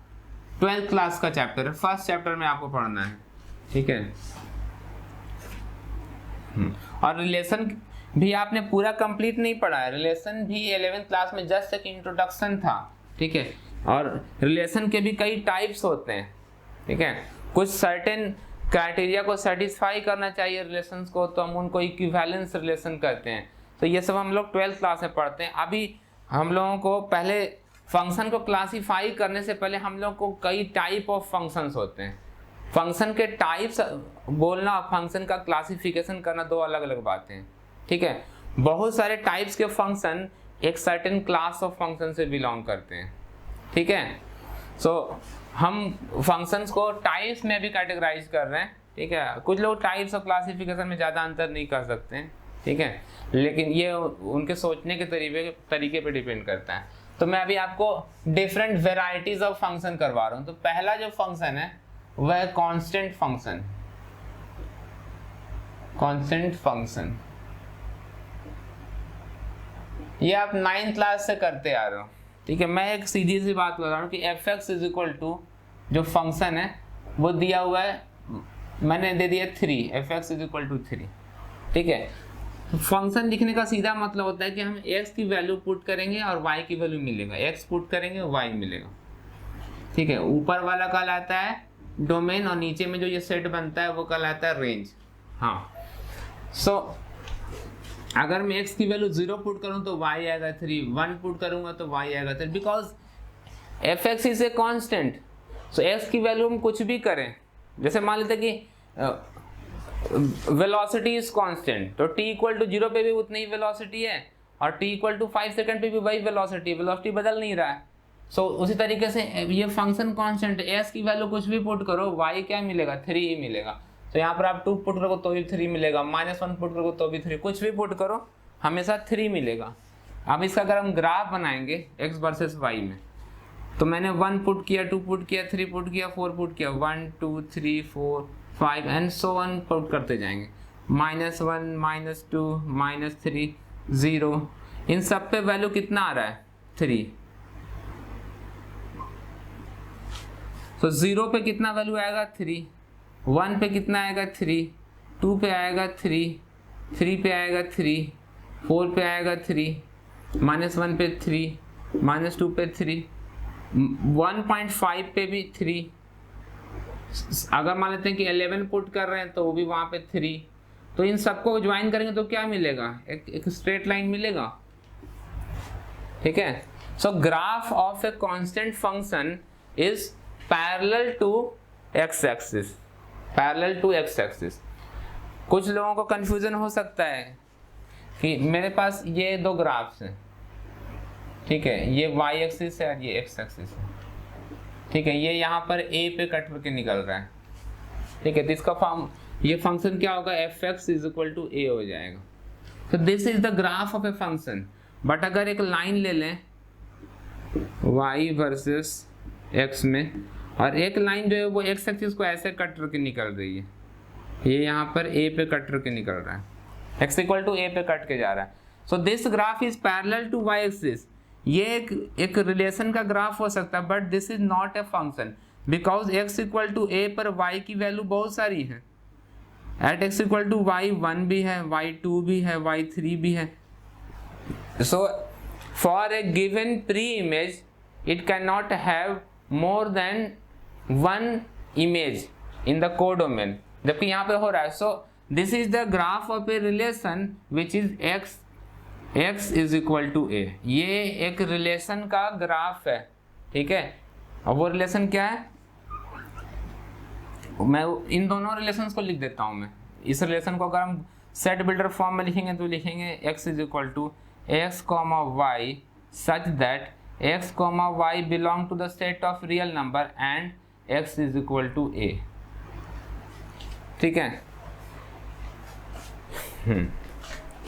12th क्लास का चैप्टर है, फर्स्ट चैप्टर में आपको पढ़ना है, ठीक है। और रिलेशन भी आपने पूरा कंप्लीट नहीं पढ़ा है, रिलेशन भी 11th क्लास में जस्ट एक इंट्रोडक्शन था, ठीक है। और रिलेशन के भी कई टाइप्स होते हैं, ठीक है। कुछ सर्टेन क्राइटेरिया को सेटिस्फाई करना चाहिए रिलेशंस को, तो हम उनको इक्विवेलेंस रिलेशन कहते हैं। तो ये सब हम लोग 12th क्लास में पढ़ते हैं। अभी हम लोगों को पहले फंक्शन को क्लासीफाई करने से पहले हम लोग को कई टाइप ऑफ फंक्शंस होते हैं। फंक्शन के टाइप्स बोलना और फंक्शन का क्लासिफिकेशन करना दो अलग अलग बातें हैं, ठीक है। बहुत सारे टाइप्स के फंक्शन एक सर्टेन क्लास ऑफ फंक्शन से बिलोंग करते हैं, ठीक है। सो हम फंक्शंस को टाइप्स में भी कैटेगराइज कर रहे हैं, ठीक है। कुछ लोग टाइप्स और क्लासिफिकेशन में ज़्यादा अंतर नहीं कर सकते हैं, ठीक है, लेकिन ये उनके सोचने के तरीके पे डिपेंड करता है। तो मैं अभी आपको डिफरेंट वेराइटीज ऑफ फंक्शन करवा रहा हूँ। तो पहला जो फंक्शन है वह है कांस्टेंट फंक्शन। कांस्टेंट फंक्शन ये आप 9th क्लास से करते आ रहे हो, ठीक है। मैं एक सीधी सी बात कर रहा हूँ कि fx इज इक्वल टू जो फंक्शन है वो दिया हुआ है, मैंने दे दिया 3, fx इज इक्वल टू 3, ठीक है। फंक्शन लिखने का सीधा मतलब होता है कि हम x की वैल्यू पुट करेंगे और y की वैल्यू मिलेगा, x पुट करेंगे y मिलेगा, ठीक है। ऊपर वाला कहलाता है डोमेन और नीचे में जो ये सेट बनता है वो कहलाता है रेंज। हाँ, सो अगर मैं x की वैल्यू 0 पुट करूं तो y आएगा 3, 1 पुट करूंगा तो y आएगा 3, because fx is a constant. So x की वैल्यू हम कुछ भी करें, जैसे मान लेते कि वेलोसिटी इज कांस्टेंट, तो t इक्वल टू 0 पे भी उतनी ही वेलोसिटी है और t इक्वल टू 5 सेकंड पे भी वही वेलोसिटी बदल नहीं रहा है। सो उसी तरीके से ये फंक्शन कांस्टेंट है, s की वैल्यू कुछ भी पुट करो y क्या मिलेगा, 3 ही मिलेगा। तो यहाँ पर आप 2 पुट करो तो भी 3 मिलेगा, -1 पुट करो तो भी 3, कुछ भी पुट करो हमेशा 3 मिलेगा। अब इसका अगर हम ग्राफ बनाएंगे x वर्सेस y में, तो मैंने 1 पुट किया, 2 पुट किया, 3 पुट किया, 4 पुट किया, 1 2 3 4 5 एंड सो ऑन पुट करते जाएंगे, -1 -2 -3 0, इन सब पे वैल्यू कितना आ रहा है 3। तो 0 पे कितना वैल्यू आएगा 3, 1 पे कितना आएगा 3, 2 पे आएगा 3, 3 पे आएगा 3, 4 पे आएगा 3, -1 पे 3, -2 पे 3, 1.5 पे भी 3, अगर मान लेते हैं कि 11 पुट कर रहे हैं तो वो भी वहाँ पे 3। तो इन सबको ज्वाइन करेंगे तो क्या मिलेगा, एक स्ट्रेट लाइन मिलेगा, ठीक है। So graph of a constant function is parallel to x axis, parallel to x axis. कुछ लोगों को कंफ्यूजन हो सकता है कि मेरे पास ये दो ग्राफ्स हैं, ठीक है, ये y एक्सिस है और ये x एक्सिस है, ठीक है। ये यहाँ पर a पे कट करके निकल रहा है, ठीक है। तो इसका फॉर्म ये फंक्शन क्या होगा, fx is equal to a हो जाएगा। तो this is the graph of a function. But अगर एक लाइन ले लें y वर्सेस x में, और एक लाइन जो है वो x एक्सिस को ऐसे कट करके निकल रही है, ये यहाँ पर a पे कट करके निकल रहा है, x इक्वल टू a पे कट के जा रहा है। So this graph is parallel to y axis. ये एक रिलेशन का ग्राफ हो सकता है, but this is not a function because x equal to a पर y की वैल्यू बहुत सारी है। Eight x equal to y1 भी है, y2 भी है, y3 भी है। So for a given pre image it can not have more than 1 image in the codomain, जबकि यहाँ पे हो रहा है। So this is the graph of a relation which is x is equal to a। ये एक relation का graph है, ठीक है। और वो रिलेशन क्या है, मैं इन दोनों रिलेशंस को लिख देता हूं। मैं इस रिलेशन को अगर हम सेट बिल्डर फॉर्म में लिखेंगे तो लिखेंगे x is equal to x comma y such that x comma y belong to the set of real number and x is equal to a, ठीक है।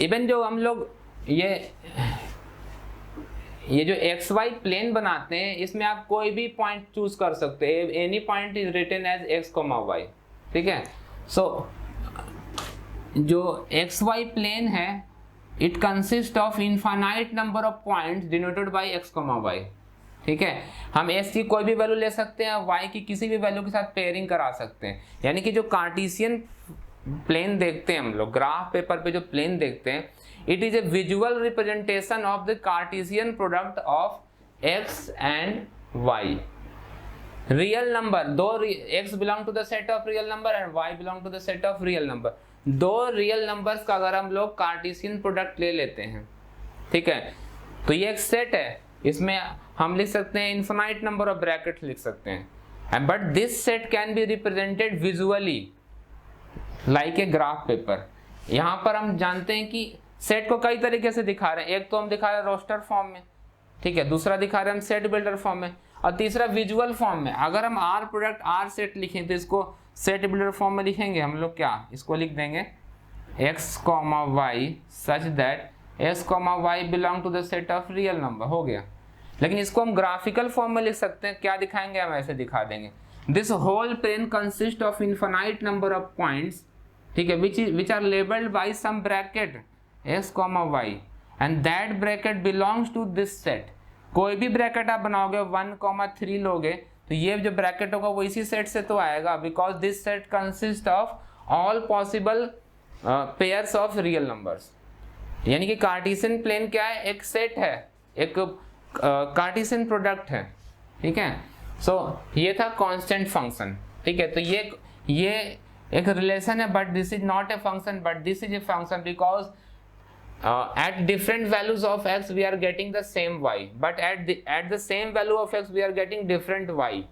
इवन जो हम लोग ये जो एक्स वाई प्लेन बनाते हैं, इसमें आप कोई भी पॉइंट चूज कर सकते हैं। Any point is written as x comma y, ठीक है। सो जो एक्स वाई प्लेन है, it consist of infinite number of points denoted by x comma y, ठीक है। हम एक्स की कोई भी वैल्यू ले सकते हैं, वाई की किसी भी वैल्यू के साथ पेयरिंग करा सकते हैं। यानी कि जो कार्टेशियन प्लेन देखते हैं हम लोग, ग्राफ पेपर पे जो प्लेन देखते हैं, it is a visual representation of the Cartesian product of x and y. Real number, दो x belong to the set of real number and y belong to the set of real number। दो real numbers का अगर हम लोग Cartesian product ले लेते हैं, ठीक है, तो ये एक सेट है। इसमें हम लिख सकते हैं इन्फिनाइट नंबर ऑफ ब्रैकेट लिख सकते हैं, but this set can be represented visually like a graph paper. यहाँ पर हम जानते हैं कि सेट को कई तरीके से दिखा रहे हैं। एक तो हम दिखा रहे हैं रोस्टर फॉर्म में, ठीक है, दूसरा दिखा रहे हैं हम सेट बिल्डर फॉर्म में, और तीसरा विजुअल फॉर्म में। अगर हम आर प्रोडक्ट आर सेट लिखें तो इसको सेट बिल्डर फॉर्म में लिखेंगे हम लोग। क्या इसको लिख देंगे x comma y such that x comma y belong to the set of real number, हो गया। लेकिन इसको हम ग्राफिकल फॉर्म में लिख सकते हैं। क्या दिखाएंगे हम, ऐसे दिखा देंगे this whole plane consist of infinite number of points, ठीक है, which are labelled by some bracket x comma y and that bracket belongs to this set. कोई भी ब्रैकेट आप बनाओगे 1,3 लोगे तो ये जो ब्रैकेट होगा वो इसी सेट से तो आएगा, because this set consist of all possible pairs of real numbers. यानी कि कार्टेशियन प्लेन क्या है, एक सेट है, एक कार्टेशियन प्रोडक्ट है, ठीक है। सो ये था कांस्टेंट फंक्शन, ठीक है। तो ये एक रिलेशन है, but this is not a function, but this is a function because at different values of x we are getting the same y, but at the same value of x we are getting different y,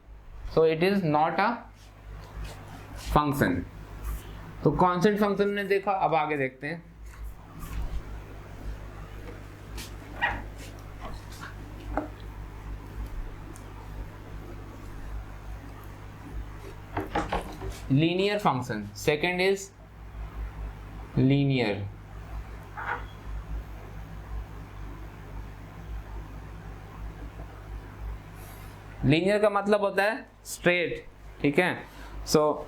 so it is not a function। तो constant function ने देखा, अब आगे देखते हैं। linear function, second is linear। Linear का मतलब होता है स्ट्रेट, ठीक है। सो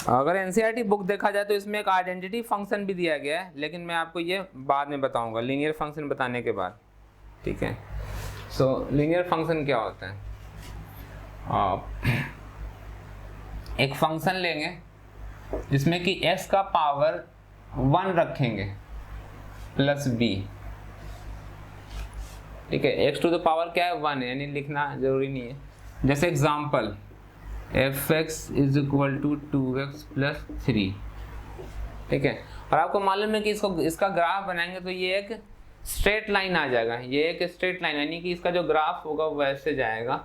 अगर एनसीईआरटी बुक देखा जाए तो इसमें एक आइडेंटिटी फंक्शन भी दिया गया है, लेकिन मैं आपको ये बाद में बताऊंगा लीनियर फंक्शन बताने के बाद, ठीक है। सो लीनियर फंक्शन क्या होता है, एक फंक्शन लेंगे जिसमें कि x का पावर 1 रखेंगे प्लस b, ठीक है। x टू द पावर क्या है 1 है, यानी लिखना जरूरी नहीं है। जैसे example fx is equal to 2x plus 3, ठीक है। और आपको मालूम है कि इसका ग्राफ बनाएंगे तो ये एक स्ट्रेट लाइन आ जाएगा, ये एक स्ट्रेट लाइन, यानी कि इसका जो ग्राफ होगा वो ऐसे जाएगा,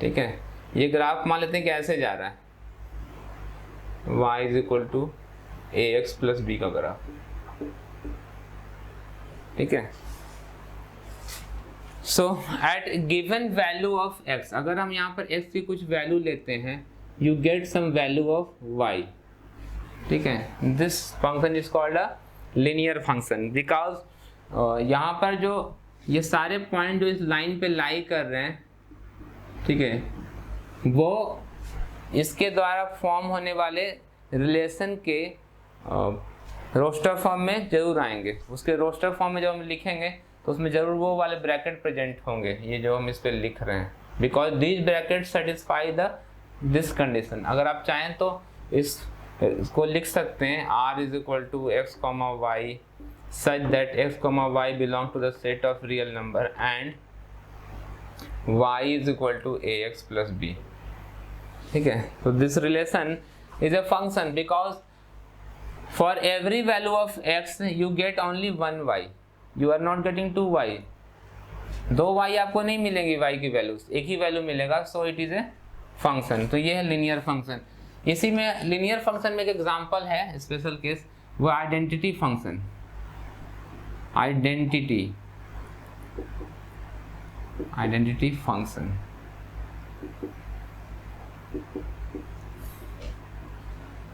ठीक है। ये ग्राफ मान लेते हैं कि ऐसे जा रहा है, y is equal to ax plus b का ग्राफ, ठीक है। So at given value of x, अगर हम यहाँ पर x की कुछ वैल्यू लेते हैं, you get some value of y, ठीक है। This function is called a linear function because यहाँ पर जो ये सारे पॉइंट जो इस लाइन पे लाई कर रहे हैं, ठीक है, वो इसके द्वारा फॉर्म होने वाले रिलेशन के रोस्टर फॉर्म में जरूर आएंगे। उसके रोस्टर फॉर्म में जब हम लिखेंगे तो उसमें जरूर वो वाले ब्रैकेट प्रेजेंट होंगे, ये जो हम इस पे लिख रहे हैं, because this bracket satisfy this condition. अगर आप चाहें तो इसको लिख सकते हैं r is equal to x comma y such that x comma y belong to the set of real number and y is equal to ax plus b, ठीक है, तो this relation is a function because for every value of x you get only 1 y, you are not getting 2 y, 2 y आपको नहीं मिलेंगी y की values, एक ही value मिलेगा, सो it is a function. तो ये है लीनियर फंक्शन। इसी में लीनियर फंक्शन में एक एग्जांपल है स्पेशल केस, वो आइडेंटिटी फंक्शन, आइडेंटिटी फंक्शन।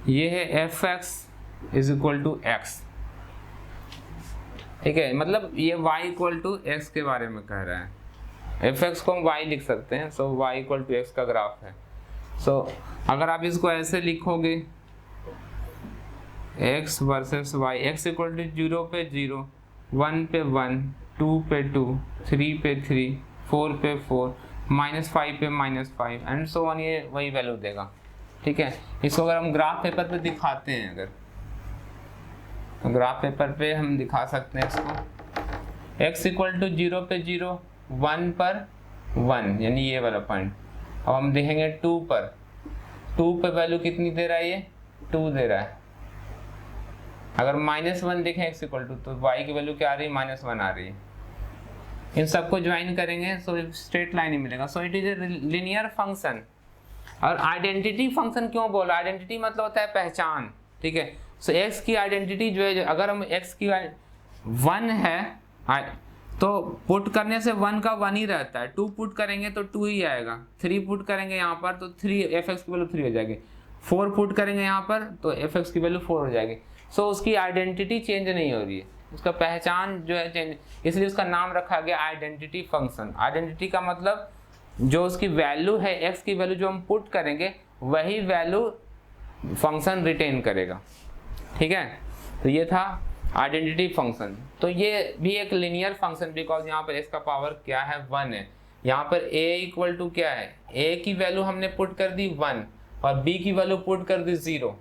ये है f(x) is equal to x, ठीक है, मतलब ये y इक्वल टू x के बारे में कह रहा है। f(x) को हम y लिख सकते हैं, so y equal to x का ग्राफ है। सो अगर आप इसको ऐसे लिखोगे x versus y, x equal to 0 पे 0, 1 पे 1, 2 पे 2, 3 पे 3, 4 पे 4, -5 पे -5 एंड सो ऑन, ये वही वैल्यू देगा। ठीक है, इसको अगर हम ग्राफ पेपर पे दिखाते हैं, अगर तो ग्राफ पेपर पे हम दिखा सकते हैं इसको, x इक्वल टू 0 पे 0, 1 पर 1 यानी ये वाला पॉइंट। अब हम देखेंगे 2 पर, 2 पे वैल्यू कितनी दे रहा है, ये 2 दे रहा है। अगर -1 देखें x इक्वल टू, तो y की वैल्यू क्या आ रही है, -1 आ रही है। इन सबको ज्वाइन करेंगे सो स्ट्रेट लाइन ही मिलेगा। सो it is A linear function. और आइडेंटिटी फंक्शन क्यों बोला, आइडेंटिटी मतलब होता है पहचान। ठीक है, सो x की आइडेंटिटी जो है, अगर हम x की 1 है तो पुट करने से 1 का 1 ही रहता है, 2 पुट करेंगे तो 2 ही आएगा, 3 पुट करेंगे यहाँ पर तो 3 f(x) की वैल्यू 3 हो जाएगी, 4 पुट करेंगे यहाँ पर तो f(x) की वैल्यू 4 हो जाएगी। सो उसकी आइडेंटिटी चेंज नहीं हो रही है, उसका पहचान जो है चेंज, इसलिए उसका नाम रखा गया आइडेंटिटी फंक्शन। आइडेंटिटी का मतलब जो उसकी वैल्यू है, x की वैल्यू जो हम पुट करेंगे वही वैल्यू फंक्शन रिटेन करेगा। ठीक है, तो ये था आइडेंटिटी फंक्शन। तो ये भी एक लिनियर फंक्शन, बिकॉज यहाँ पर x का पावर क्या है, 1 है। यहाँ पर a इक्वल टू क्या है, a की वैल्यू हमने पुट कर दी 1 और b की वैल्यू पुट कर दी 0।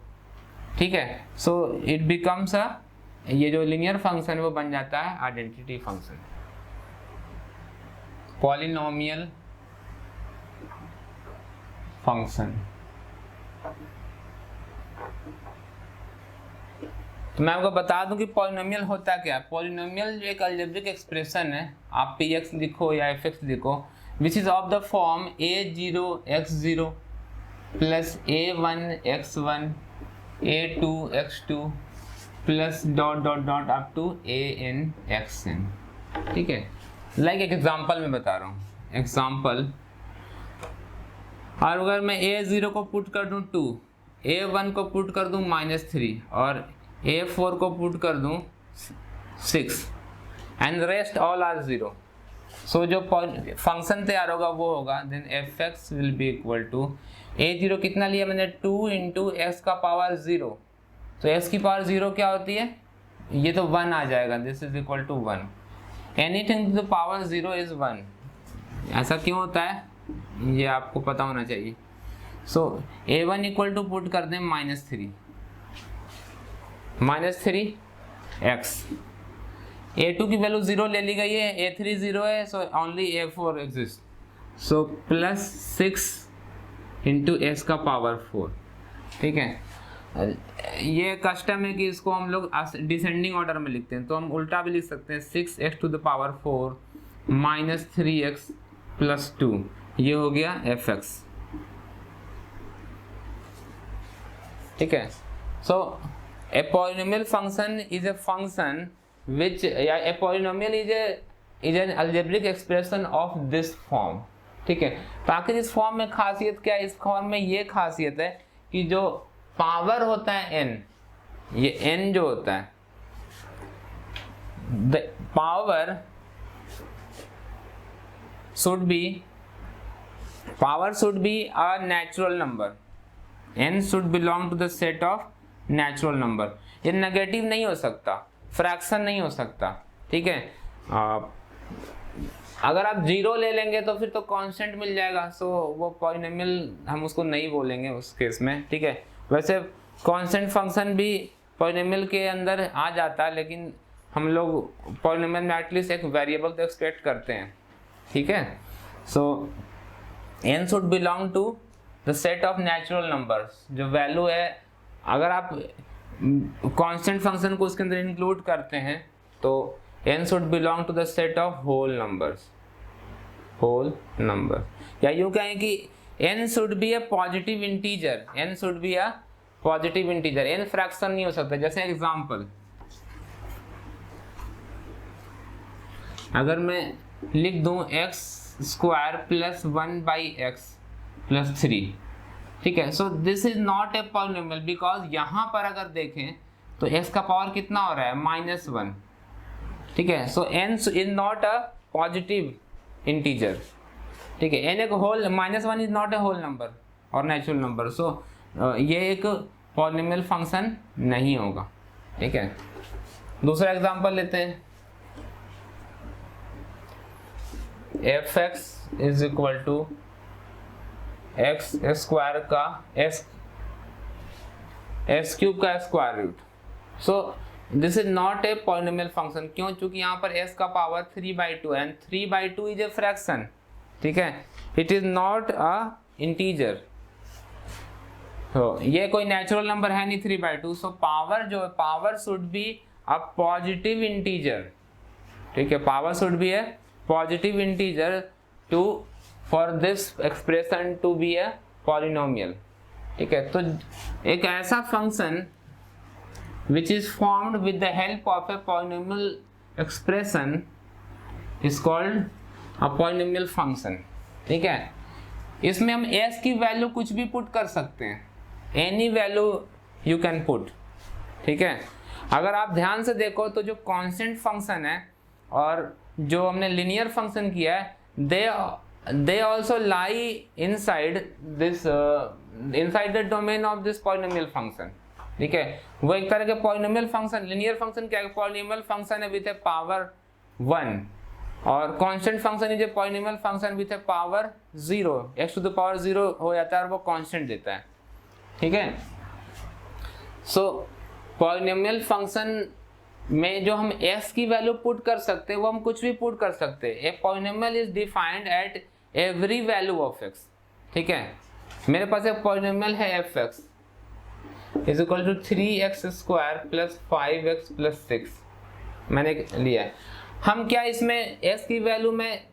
ठीक है, सो इट बिकम्स अ, ये जो लिनियर फंक्शन वो बन जाता है आइडेंटिटी फंक्शन। पॉलिनोमियल फंक्शन, तो मैं आपको बता दूं कि पॉलिनोमियल होता क्या है। पॉलिनोमियल जो एक अलजेब्रिक एक्सप्रेशन है, आप px लिखो या fx लिखो, which is of the form a0 x0 plus a1 x1 a2 x2 plus dot dot dot up to an xn। ठीक है, लाइक एक एग्जांपल में बता रहा हूँ, एग्जांपल। और अगर मैं a0 को पुट कर दूं 2, a1 को पुट कर दूं -3 और a4 को पुट कर दूं 6 and rest all are 0, so जो फंक्शन तैयार होगा वो होगा then f(x) will be equal to a0 कितना लिया मैंने, 2 इंटू x का पावर 0, तो x की पावर 0 क्या होती है, ये तो 1 आ जाएगा, this is equal to 1। Anything to the power 0 is 1। ऐसा क्यों होता है ये आपको पता होना चाहिए। सो a1 इक्वल टू पुट कर दें -3 x, a2 की वैल्यू 0 ले ली गई है, a3 0 है, सो ओनली a4 एग्जिस्ट, सो +6 इंटू x का पावर 4। ठीक है, ये कस्टम है कि इसको हम लोग डिसेंडिंग ऑर्डर में लिखते हैं, तो हम उल्टा भी लिख सकते हैं, 6x to the power 4 -3x + 2, ये हो गया f(x). ठीक है, सो a polynomial function is a function which a polynomial is an algebraic expression of this form। ठीक है, तो आखिर इस फॉर्म में खासियत क्या है, इस फॉर्म में ये खासियत है कि जो पावर होता है n, ये n जो होता है, the power should be a natural number, n should belong to the set of natural number. ये नेगेटिव नहीं हो सकता, फ्रैक्शन नहीं हो सकता। ठीक है, अगर आप 0 ले लेंगे तो फिर तो कांस्टेंट मिल जाएगा, सो वो पॉलिनोमियल हम उसको नहीं बोलेंगे उस केस में। ठीक है, वैसे कांस्टेंट फंक्शन भी पॉलिनोमियल के अंदर आ जाता है, लेकिन हम लोग पॉलिनोमियल में एटलीस्ट एक वेरिएबल तो एक्सपेक्ट करते हैं। ठीक है, so n should belong to the set of natural numbers, जो वैल्यू है अगर आप कांस्टेंट फंक्शन को उसके अंदर इंक्लूड करते हैं तो n should belong to the set of whole numbers, whole number, या यूं कहें कि n should be a positive integer, n should be a positive integer, n fraction नहीं हो सकता। जैसे एग्जांपल, अगर मैं लिख दूं x square plus 1/x plus 3, ठीक है, so this is not a polynomial because यहाँ पर अगर देखें तो x का पावर कितना हो रहा है -1, ठीक है, so n is not a positive integer, ठीक है, n एक whole, -1 is not a whole number और नेचुरल नंबर, सो ये एक पॉलिनोमियल फंक्शन नहीं होगा, ठीक है। दूसरा एग्जांपल लेते हैं, f(x) is equal to x square का x क्यूब का square root, so this is not a polynomial function. क्यों? क्योंकि यहाँ पर s का power 3/2 and 3/2 is a fraction, ठीक है, it is not a integer, तो ये कोई नेचुरल नंबर है नहीं 3/2, सो पावर जो power should be a positive integer, ठीक है, power should be a positive integer to for this expression to be a polynomial, ठीक है। तो एक ऐसा function which is formed with the help of a polynomial expression is called a polynomial function, ठीक है। इसमें हम s की वैल्यू कुछ भी पुट कर सकते हैं, any value you can put, ठीक है। अगर आप ध्यान से देखो तो जो कांस्टेंट फंक्शन है और जो हमने लिनियर फंक्शन किया है, they also lie inside this inside the domain of this polynomial function, ठीक है। वो एक तरह के पॉलिनोमियल फंक्शन, लिनियर फंक्शन क्या है, पॉलिनोमियल फंक्शन है विद ए पावर 1 और constant function is a polynomial function with a power 0, x to the power 0 हो जाता है और वो कांस्टेंट देता है, ठीक है। सो पॉलिनोमियल फंक्शन में जो हम s की वैल्यू पुट कर सकते हैं वो हम कुछ भी पुट कर सकते हैं। A polynomial is defined at every value of x, ठीक है। मेरे पास एक पॉलिनोमियल है f(x) is equal to 3x square plus 5x plus 6, मैंने लिया है। हम क्या इसमें s की वैल्यू में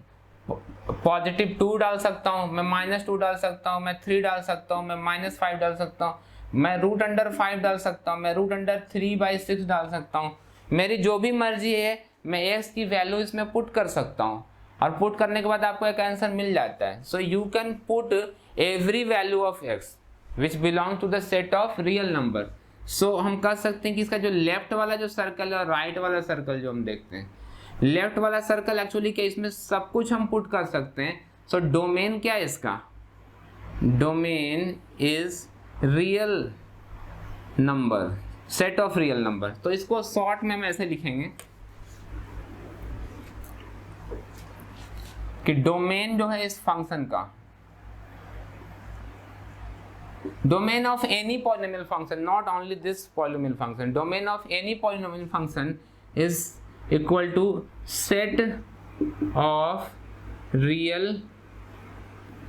पॉजिटिव 2 डाल सकता हूँ, मैं -2 डाल सकता हूँ, मैं 3 डाल सकता हूँ, मैं -5 डाल सकता हूँ, मैं √5 डाल सकता हूँ, मैं √3/6 डाल सकता हूँ, मेरी जो भी मर्जी है मैं s की वैल्यू इसमें पुट कर सकता हूँ और पुट करने के बाद आपको एक आंसर मिल जाता है। So you can put every value of x which belong to the set of real number. सो हम कह सकते हैं कि इसका जो लेफ्ट वाला जो सर्कल है और राइट वाला सर्कल जो हम देखते हैं, लेफ्ट वाला सर्कल एक्चुअली क्या, इसमें सब कुछ हम पुट कर सकते हैं। सो डोमेन क्या है इसका, domain is real number, set of real number. तो इसको शॉर्ट में हम ऐसे लिखेंगे कि डोमेन जो है इस फंक्शन का, domain of any polynomial function, not only this polynomial function, domain of any polynomial function is equal to set of real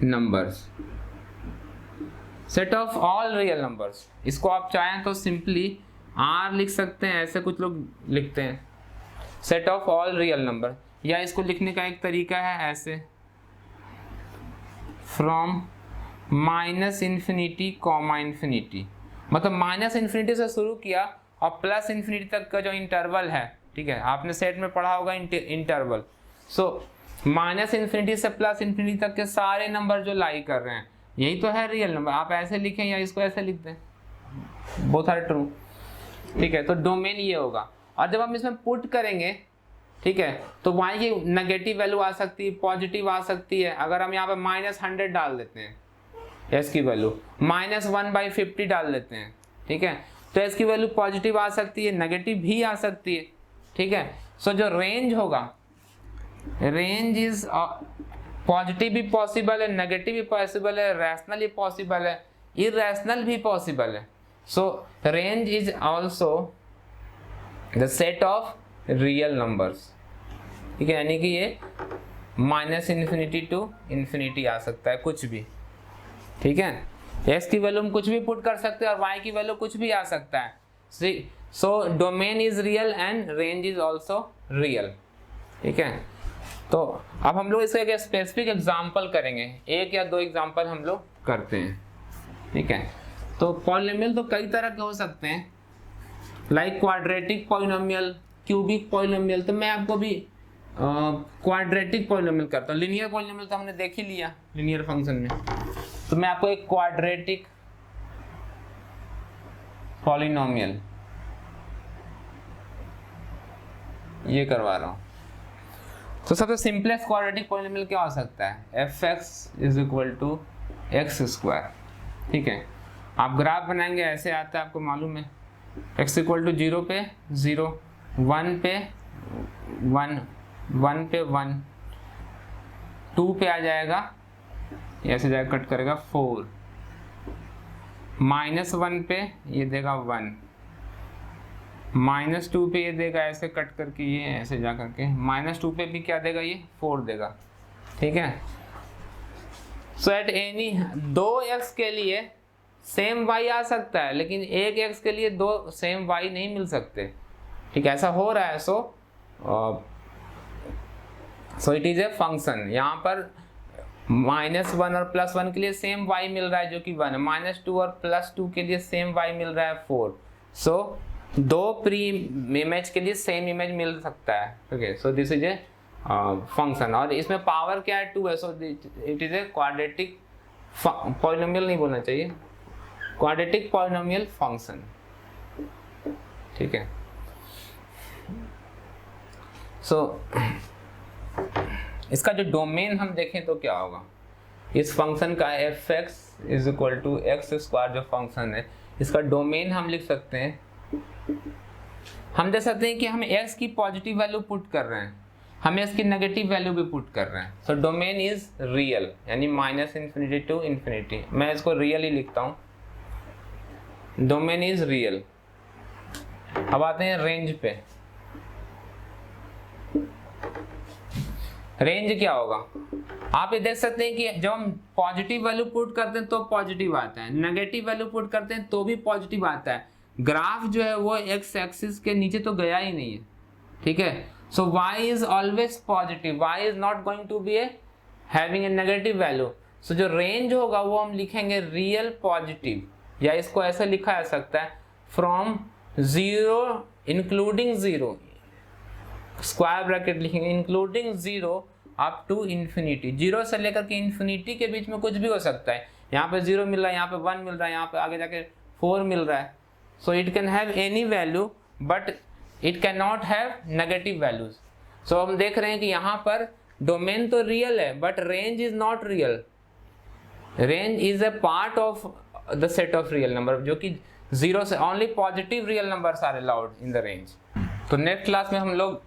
numbers, set of all real numbers. इसको आप चाहें तो सिंपली R लिख सकते हैं, ऐसे कुछ लोग लिखते हैं, set of all real number, या इसको लिखने का एक तरीका है ऐसे, फ्रॉम -∞, ∞, मतलब -∞ से शुरू किया और +∞ तक का जो इंटरवल है, ठीक है, आपने सेट में पढ़ा होगा इंटरवल। सो -∞ से +∞ तक के सारे नंबर जो लाई कर रहे हैं यही तो है रियल नंबर। आप ऐसे लिखें या इसको ऐसे लिख दें, बोथ आर ट्रू, ठीक है। तो डोमेन ये होगा और जब हम इसमें पुट करेंगे, ठीक है, तो वहाँ की नेगेटिव वैल्यू आ सकती है, पॉजिटिव आ सकती है। अगर हम यहाँ पे -100 डाल देते हैं s की वैल्यू, -1/50 डाल देते हैं, ठीक है, तो s की वैल्यू पॉजिटिव आ सकती है, नेगेटिव भी आ सकती है, ठीक है। सो जो रेंज होगा, रेंज इज पॉजिटिव भी पॉसिबल है, नेगेटिव भी पॉसिबल है, रैशनल भी पॉसिबल है, इरैशनल भी पॉसिबल है। सो range is also the set of real numbers, ठीक है, यानी कि ये -∞ to ∞ आ सकता है, कुछ भी, ठीक है, x की वैल्यू हम कुछ भी पुट कर सकते हैं और y की वैल्यू कुछ भी आ सकता है। So domain is real and range is also real. ठीक है, तो अब हम लोग इसका एक स्पेसिफिक एग्जांपल करेंगे, एक या दो एग्जांपल हम लोग करते हैं। ठीक है, तो पॉलिनोमियल तो कई तरह के हो सकते हैं, like quadratic polynomial, cubic polynomial. तो मैं आपको भी क्वाड्रेटिक पॉलिनोमियल करता हूँ। लिनियर पॉलिनोमियल तो हमने देख ही लिया लिनियर फंक्शन में, तो मैं आपको एक क्वाड्रेटिक पॉलिनोमियल ये करवा रहा हूँ। तो सबसे सिंपलेस्ट क्वाड्रेटिक पॉलिनोमियल क्या हो सकता है, f(x) = x²। ठीक है, आप ग्राफ बनाएंगे ऐसे आता है, आपको मालूम है, x = 0 पे 0, 1 पे 1, 1 पे 1, 2 पे आ जाएगा, ऐसे जाएगा कट करेगा 4, -1 पे ये देगा 1, -2 पे ये देगा ऐसे कट करके, ये ऐसे जा करके, -2 पे भी क्या देगा, ये 4 देगा। ठीक है, सो एट एनी 2x के लिए सेम y आ सकता है, लेकिन एक x के लिए 2 सेम y नहीं मिल सकते। ठीक है, ऐसा हो रहा है। So it is a function, यहाँ पर -1 और +1 के लिए सेम y मिल रहा है जो कि 1 है, -2 और +2 के लिए सेम y मिल रहा है 4। सो दो प्री इमेज के लिए सेम इमेज मिल सकता है। Okay, so this is a function, और इसमें पावर क्या है, 2 है। So it is a quadratic polynomial, नहीं बोलना चाहिए, क्वाड्रेटिक पॉलिनोमियल फंक्शन। ठीक है, सो इसका जो डोमेन हम देखें तो क्या होगा, इस फंक्शन का f(x) = x² जो फंक्शन है, इसका डोमेन हम लिख सकते हैं, हम देख सकते हैं कि हम x की पॉजिटिव वैल्यू पुट कर रहे हैं, हम x की नेगेटिव वैल्यू भी पुट कर रहे हैं। सो डोमेन इज रियल, यानी -∞ to ∞। मैं इसको रियल ही लिखता हूँ, डोमेन इज रियल। अब आते हैं रेंज पे। रेंज क्या होगा, आप ये देख सकते हैं कि जब हम पॉजिटिव वैल्यू पुट करते हैं तो पॉजिटिव आता है, नेगेटिव वैल्यू पुट करते हैं तो भी पॉजिटिव आता है। ग्राफ जो है वो x एक्सिस के नीचे तो गया ही नहीं है। ठीक है, so y is always positive, y is not going to be having a negative value. So जो रेंज होगा वो हम लिखेंगे रियल पॉजिटिव, या इसको ऐसे लिखा जा सकता है फ्रॉम 0 इंक्लूडिंग 0, स्क्वायर ब्रैकेट लिखेंगे, इंक्लूडिंग 0 अप टू इन्फिनिटी। 0 से लेकर के इन्फिनिटी के बीच में कुछ भी हो सकता है। यहाँ पे 0 मिल रहा है, यहाँ पे 1 मिल रहा है, यहाँ पे आगे जाके 4 मिल रहा है। So it can have any value but it can not have negative values. So हम देख रहे हैं कि यहाँ पर डोमेन तो रियल है but range is not real. Range is a part of the set of real number, जो कि 0 से only positive real numbers are allowed in the range. तो नेक्स्ट क्लास में हम लोग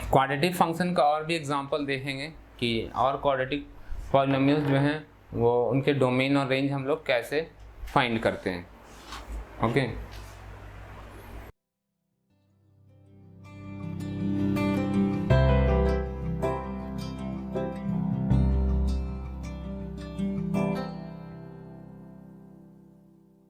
क्वाड्रेटिक फंक्शन का और भी एग्जांपल देखेंगे कि और क्वाड्रेटिक पॉलिनोमियल्स जो हैं वो उनके डोमेन और रेंज हम लोग कैसे फाइंड करते हैं। ओके।